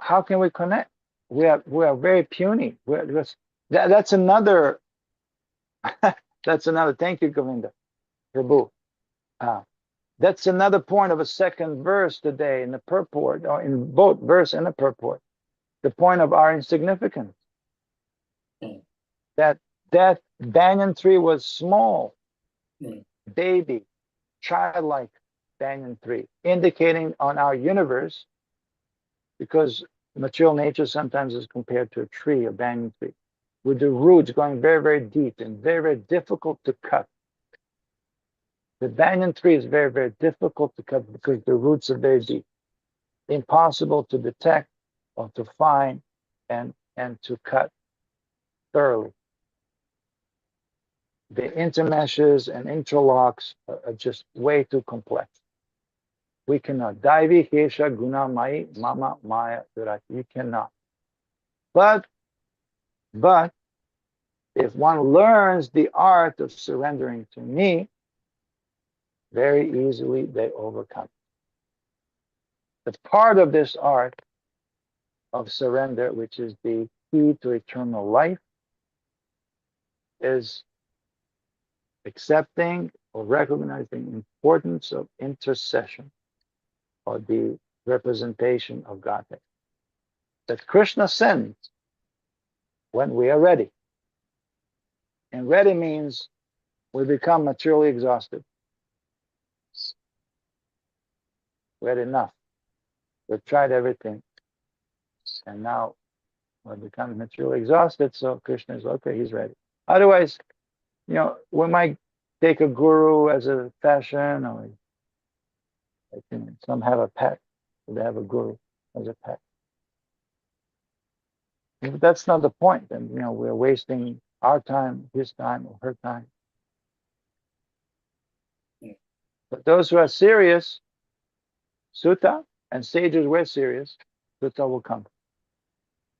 how can we connect? We are very puny. That's another. That's another. Thank you, Govinda, Prabhu. That's another point of a second verse today in the purport, or in both verse and the purport. The point of our insignificance. That banyan tree was small, baby, childlike banyan tree, indicating on our universe, because material nature sometimes is compared to a tree, a banyan tree, with the roots going very, very deep and very, very difficult to cut. The banyan tree is very, very difficult to cut because the roots are very deep. Impossible to detect or to find and to cut thoroughly. The intermeshes and interlocks are just way too complex. We cannot. Daivi Kesha Guna Mai Mama Maya Virati. You cannot. But if one learns the art of surrendering to me, very easily they overcome. The part of this art of surrender, which is the key to eternal life, is accepting or recognizing the importance of intercession, or the representation of Godhead. That Krishna sends when we are ready. And ready means we become materially exhausted. We had enough. We've tried everything. And now we're becoming materially exhausted. So Krishna is okay, he's ready. Otherwise, we might take a guru as a fashion, or some have a pet. So they have a guru as a pet. If that's not the point, then we're wasting our time, his time, or her time. But those who are serious, sutta, and sages were serious, sutta will come.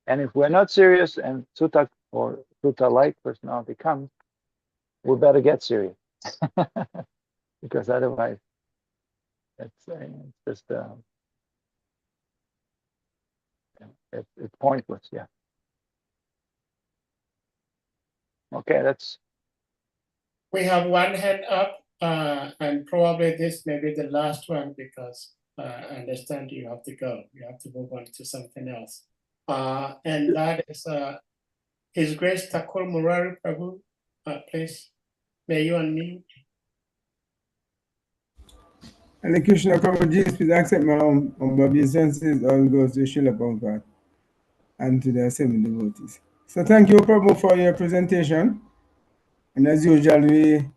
And if we're not serious and sutta or sutta-like personality comes, we better get serious. Because otherwise, it's just it's pointless. Yeah. Okay, We have one hand up, and probably this may be the last one, because I understand you have to go. You have to move on to something else. And that is His Grace Thakur Murari Prabhu. Please, may you unmute. And the Krishna Prabhuji, please accept my obeisances. All goes to Srila Prabhupada and to the assembly devotees. So thank you, Prabhu, for your presentation. And as usual, we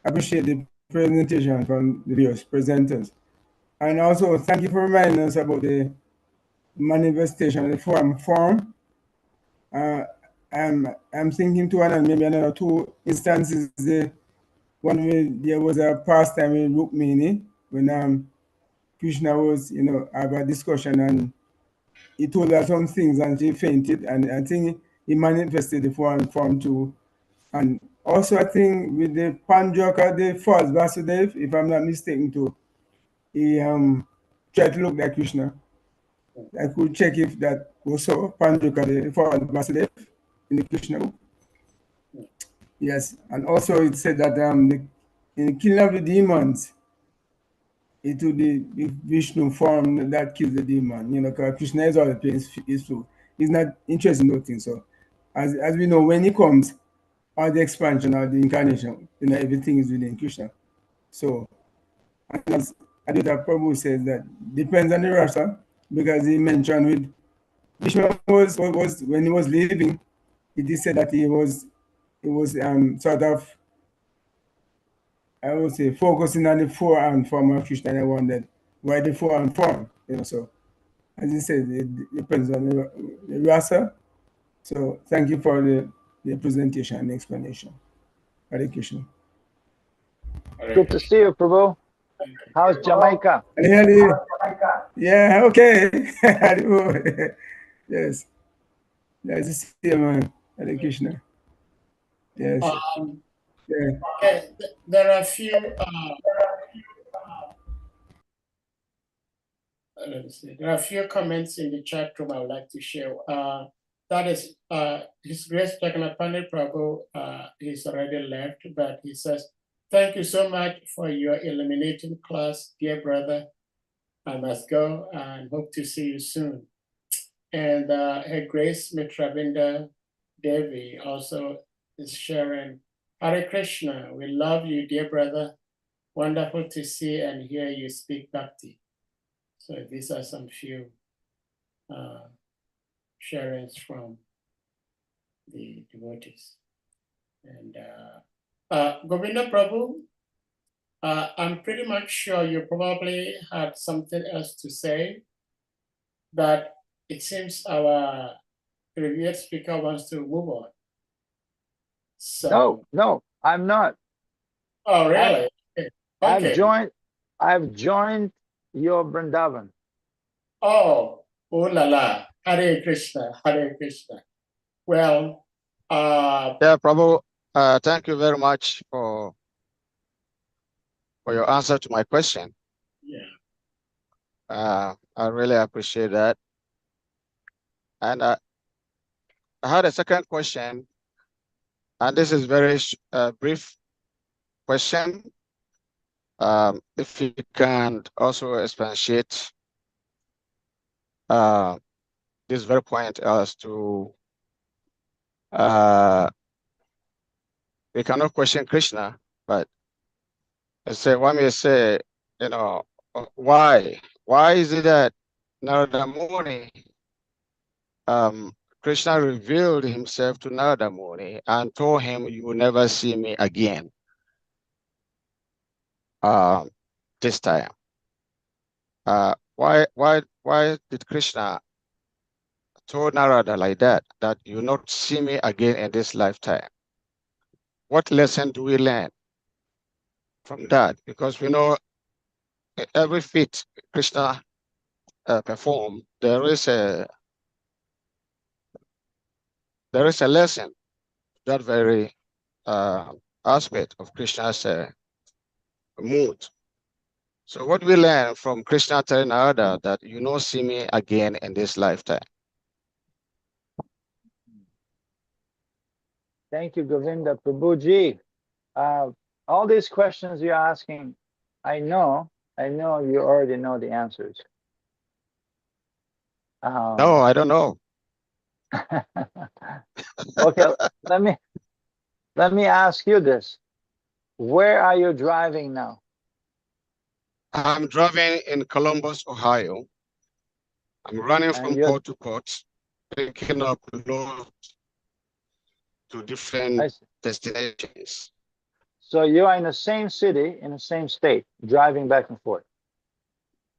appreciate the presentation from the various presenters. And also, thank you for reminding us about the manifestation of the form. I'm thinking to maybe another two instances. There was a past time in Rukmini when Krishna was, have a discussion, and he told her some things and she fainted, and I think he manifested the form too. And also, I think with the Panjaka, the false Vasudev, if I'm not mistaken too, he tried to look like Krishna. I could check if that was so. Panjaka, the false Vasudev in the Krishna book. Yes, and also it said that in the killing of the demons, it will be the Vishnu form that kills the demon. Because Krishna is all the place is true. He's not interested in those things. So, as we know, when he comes, or the expansion or the incarnation, everything is within Krishna. So, as Advaita Prabhu says, that depends on the rasa, because he mentioned with Vishnu was when he was living, it is said that he was sort of, I would say, focusing on the forearm form of Krishna, and I wondered why the forearm form. So as you said, it depends on the rasa. So thank you for the presentation and explanation. Hare Krishna. good to see you, Prabhu. How's Jamaica? Yeah, okay. Yes. Nice to see you, man. Hare Krishna. Yes. Yeah. Okay, there are a few. Let me see. There are a few comments in the chat room I would like to share. That is His Grace Jagannath Prabhu. He's already left, but he says, "Thank you so much for your illuminating class, dear brother. I must go and hope to see you soon." And Her Grace Mitravinda Devi also is sharing, "Hare Krishna, we love you, dear brother. Wonderful to see and hear you speak bhakti." So these are some few sharings from the devotees. And Govinda Prabhu, I'm pretty much sure you probably had something else to say, but it seems our revered speaker wants to move on. So, No, I'm not. Oh, really? Okay. I've joined your Vrindavan. Oh la la. Hare Krishna, Hare Krishna. Well, Yeah, Prabhu, thank you very much for your answer to my question. Yeah. I really appreciate that. And I had a second question, and this is very brief question. If you can also expatiate this very point as to we cannot question Krishna, but one may say, why is it that Narada Muni, Krishna revealed himself to Narada Muni and told him, "You will never see me again." This time, why did Krishna told Narada like that you will not see me again in this lifetime? What lesson do we learn from that? Because we know every feat Krishna performed, there is a lesson, that very aspect of Krishna's mood. So what we learn from Krishna telling Narada that you not see me again in this lifetime? Thank you, Govinda. Prabhuji, all these questions you're asking, I know you already know the answers. No, I don't know. Okay, let me ask you this. Where are you driving now? I'm driving in Columbus, Ohio. I'm running from port to port, picking up loads to different destinations. So you are in the same city, in the same state, driving back and forth?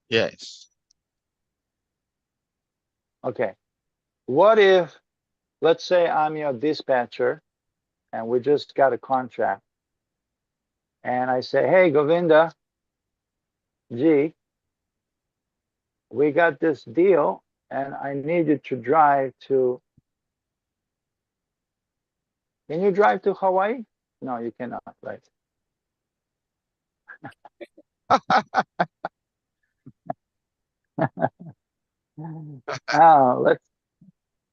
Yes. Okay. What if, let's say I'm your dispatcher and we just got a contract, and I say, hey, Govinda, gee, we got this deal and I need you to drive to, can you drive to Hawaii? No, you cannot, right?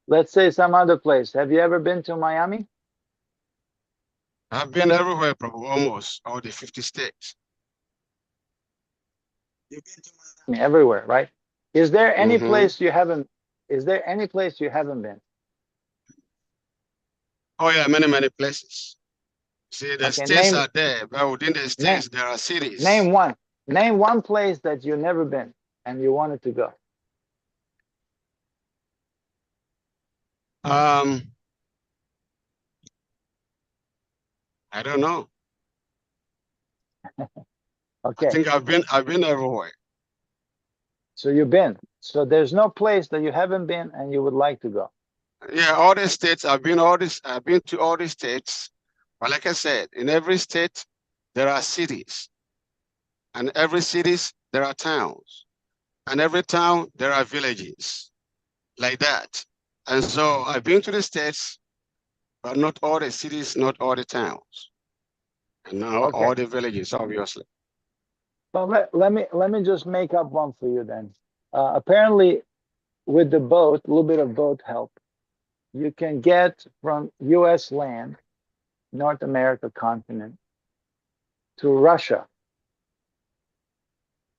Let's say some other place. Have you ever been to Miami? I've been everywhere, Prabhu, almost all the 50 states. You've been to Miami everywhere, right? Is there any place you haven't? Is there any place you haven't been? Oh yeah, many places. See, the states are there, but within the states there are cities. Name one. Name one place that you've never been and you wanted to go. I don't know. Okay. I think I've been everywhere. So you've been. So there's no place that you haven't been and you would like to go. Yeah, all the states I've been to all the states. But like I said, in every state there are cities. And every cities there are towns. And every town there are villages. Like that. And so I've been to the states, but not all the cities, not all the towns. And not all the villages, obviously. Well, let me just make up one for you then. Apparently, with the boat, a little bit of boat help, you can get from U.S. land, North America continent, to Russia.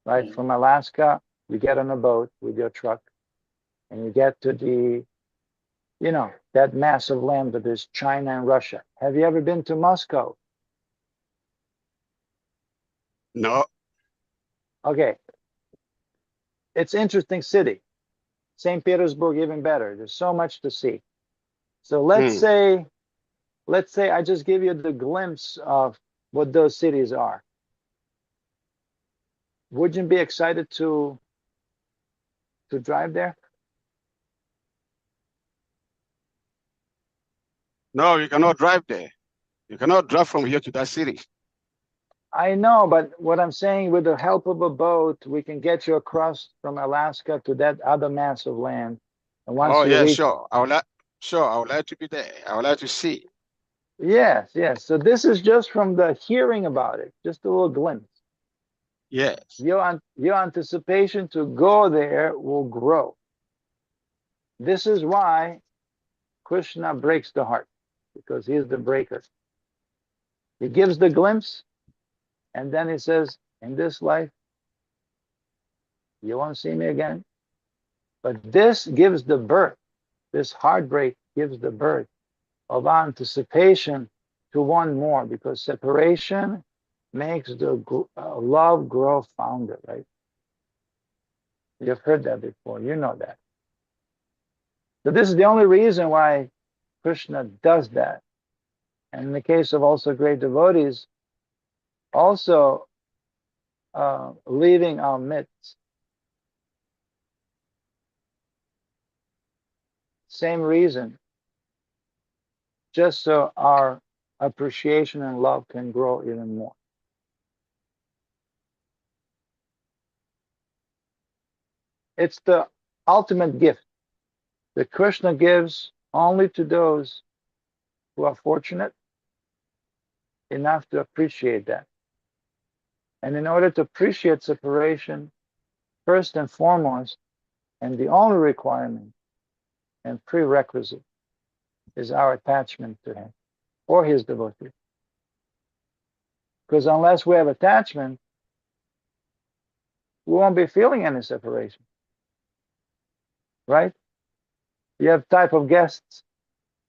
Right? From Alaska, you get on a boat with your truck, and you get to the, that massive land that is China and Russia. Have you ever been to Moscow? No. Okay. It's interesting city. St. Petersburg, even better. There's so much to see. So let's say I just give you the glimpse of what those cities are. Would you be excited to drive there? No, you cannot drive there. You cannot drive from here to that city. I know, but what I'm saying, with the help of a boat, we can get you across from Alaska to that other massive land. And once you reach, sure. I would like to be there. I would like to see. Yes. So this is just from the hearing about it, just a little glimpse. Yes. Your anticipation to go there will grow. This is why Krishna breaks the heart, because he is the breaker. He gives the glimpse, and then he says, in this life, you won't see me again. But this gives the birth, this heartbreak gives the birth of anticipation to one more, because separation makes the love grow founder, right? You've heard that before, you know that. So this is the only reason why Krishna does that. And in the case of also great devotees, also leaving our midst, same reason, just so our appreciation and love can grow even more. It's the ultimate gift that Krishna gives only to those who are fortunate enough to appreciate that. And in order to appreciate separation, first and foremost, and the only requirement and prerequisite is our attachment to him or his devotee. Because unless we have attachment, we won't be feeling any separation. Right? You have type of guests,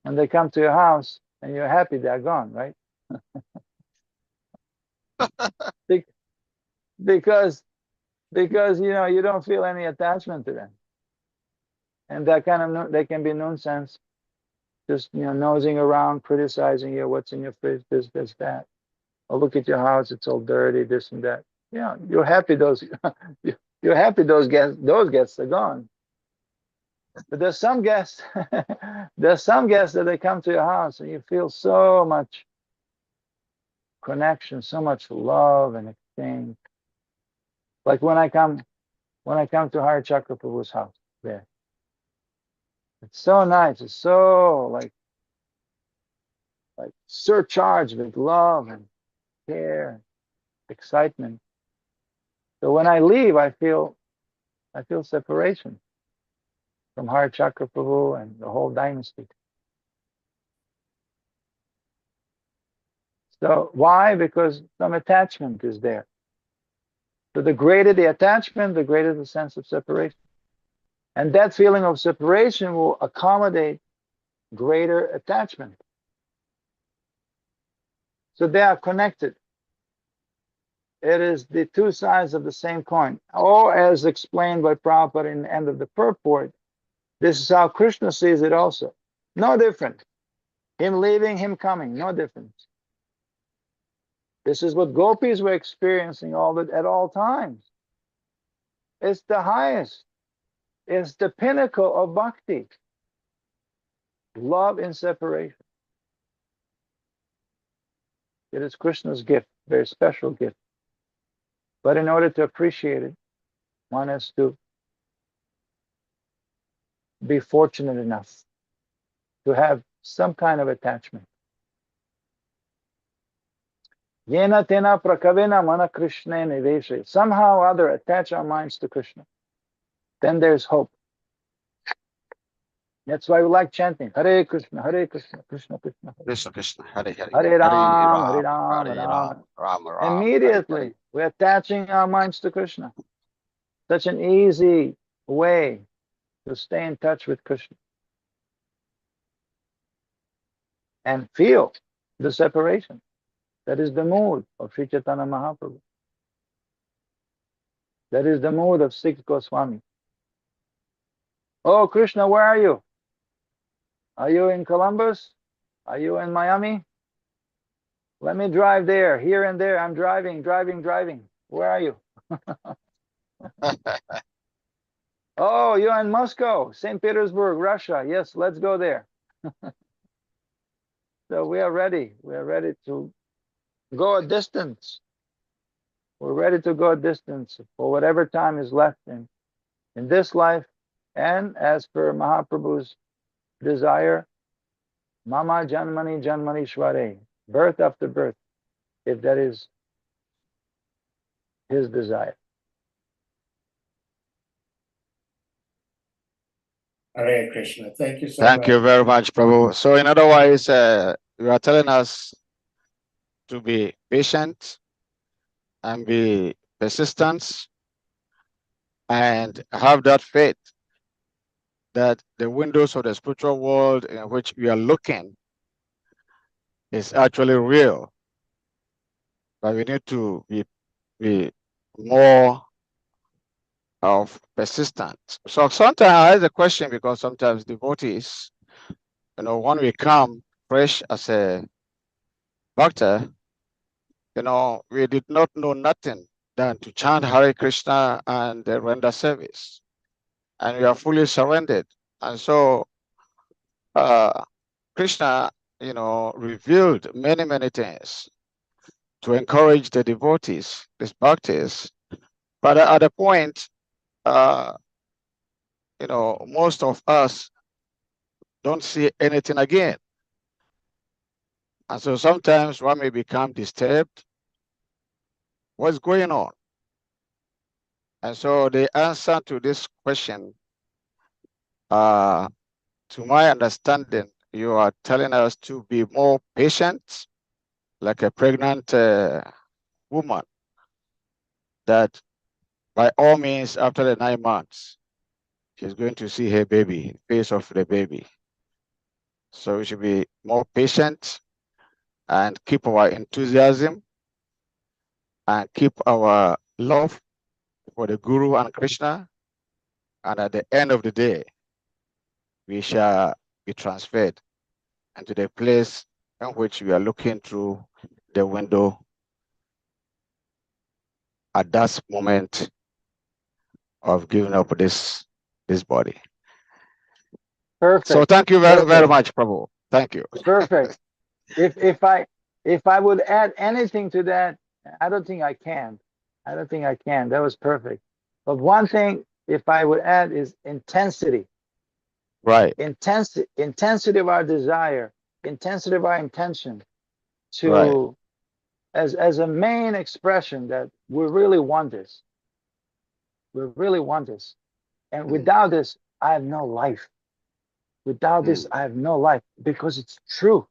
and they come to your house, and you're happy they're gone, right? because you don't feel any attachment to them, and that kind of they can be nonsense, just nosing around, criticizing you, what's in your fridge, this, that. Oh, look at your house, it's all dirty, this and that. You're happy those you're happy those guests are gone. But there's some guests that they come to your house and you feel so much connection, so much love and exchange. Like when I come to Hari Chakra Prabhu's house there. It's so nice. It's so like surcharged with love and care, excitement. So when I leave, I feel separation from Hari Chakra Prabhu and the whole dynasty. So why? Because some attachment is there. So the greater the attachment, the greater the sense of separation. And that feeling of separation will accommodate greater attachment. So they are connected. It is the two sides of the same coin. Or as explained by Prabhupada in the end of the purport, this is how Krishna sees it also. No different. Him leaving, him coming, no difference. This is what gopis were experiencing at all times. It's the highest. It's the pinnacle of bhakti. Love in separation. It is Krishna's gift, very special gift. But in order to appreciate it, one has to be fortunate enough to have some kind of attachment. Yena tena prakavena mana Krishna niveshe. Somehow or other attach our minds to Krishna. Then there's hope. That's why we like chanting Hare Krishna, Krishna Krishna. Krishna Krishna, Hare Hare, Hare Ram, Hare Ram, Ram, Hare Ram. Ram, Ram. Immediately, we're attaching our minds to Krishna. Such an easy way to stay in touch with Krishna. And feel the separation. That is the mood of Sri Chaitanya Mahaprabhu. That is the mood of Six Goswami. Oh, Krishna, where are you? Are you in Columbus? Are you in Miami? Let me drive there, here and there. I'm driving. Where are you? Oh, you're in Moscow, St. Petersburg, Russia. Yes, let's go there. So we are ready. We are ready to go a distance. We're ready to go a distance for whatever time is left in this life. And as per Mahaprabhu's desire, Mama Janmani Janmani Shware, birth after birth, if that is his desire. Hare Krishna. Thank you so much. Thank you very much, Prabhu. So in other words, you are telling us to be patient and be persistent and have that faith that the windows of the spiritual world in which we are looking is actually real. But we need to be more of persistent. So sometimes I ask the question because sometimes devotees, when we come fresh as a bhakta, we did not know nothing than to chant Hare Krishna and render service. And we are fully surrendered. And so Krishna, revealed many, many things to encourage the devotees, these bhaktis. But at the point, most of us don't see anything again. And so sometimes one may become disturbed. What's going on? And so the answer to this question, to my understanding, you are telling us to be more patient, like a pregnant woman, that by all means, after the 9 months, she's going to see her baby, face of the baby. So we should be more patient and keep our enthusiasm and keep our love for the Guru and Krishna. And at the end of the day, we shall be transferred into the place in which we are looking through the window at that moment of giving up this body. Perfect. So thank you very, very much, Prabhu. Thank you. Perfect. If I would add anything to that, I don't think I can. That was perfect. But one thing, if I would add, is intensity. Right. Intensity of our desire, intensity of our intention to, right. as a main expression that we really want this. We really want this. And without this, I have no life. Without this, I have no life, because it's true.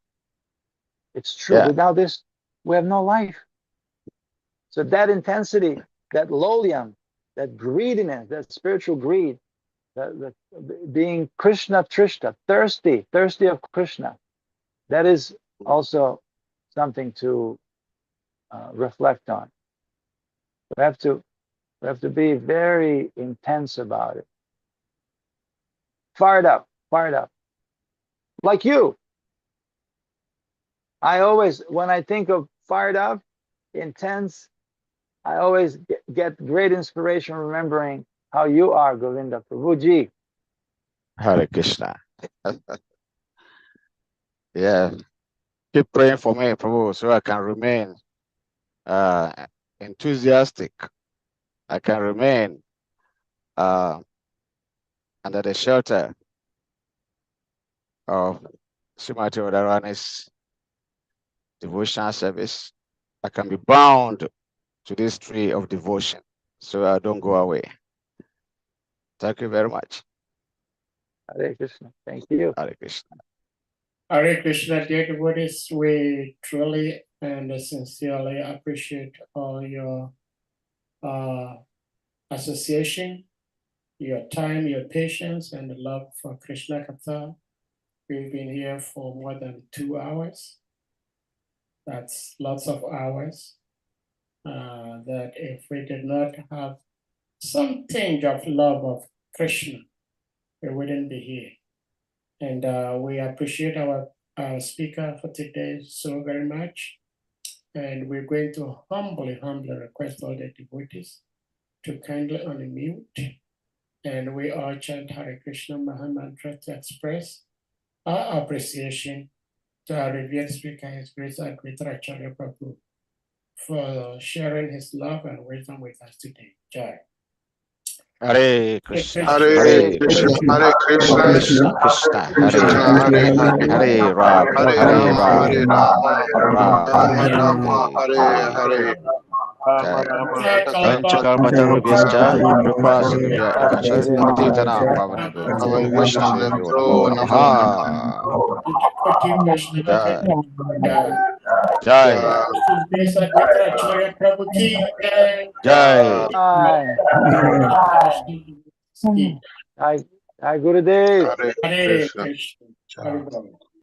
It's true. Yeah. Without this, we have no life. So that intensity, that lolyam, that greediness, that spiritual greed, that being Krishna Trishta, thirsty of Krishna, that is also something to reflect on. We have to be very intense about it. Fired up. Like you. I always, when I think of fired up, intense, I always get great inspiration remembering how you are, Govinda Prabhuji. Hare Krishna. Yeah. Keep praying for me, Prabhu, so I can remain enthusiastic. I can remain under the shelter of Srimati Radharani's devotional service. I can be bound to this tree of devotion, so I don't go away. Thank you very much. Hare Krishna. Thank you. Hare Krishna. Hare Krishna, dear devotees, we truly and sincerely appreciate all your association, your time, your patience, and the love for Krishna Katha. We've been here for more than 2 hours. That's lots of hours. That if we did not have some tinge of love of Krishna, we wouldn't be here. And we appreciate our speaker for today so very much. And we're going to humbly request all the devotees to kindly unmute. And we all chant Hare Krishna Mahamantra to express our appreciation to our revered speaker, His Grace ADVAITA-ACARYA Prabhu, for sharing his love and wisdom with us today. Jai. Hare Krishna. Hare Krishna. Hare Krishna. Krishna. Hare Ram. Hare Rama. Hare Rama. Rama Rama. Hare Hare. Panchakarmataro Vyascha, Kripa Sindhya Ekachit, Patitana Pavanabhyo. We wish and everyone. Namaha. Jai. Jai. Hi. Hi. Hi, Gurudev. Hare Krishna.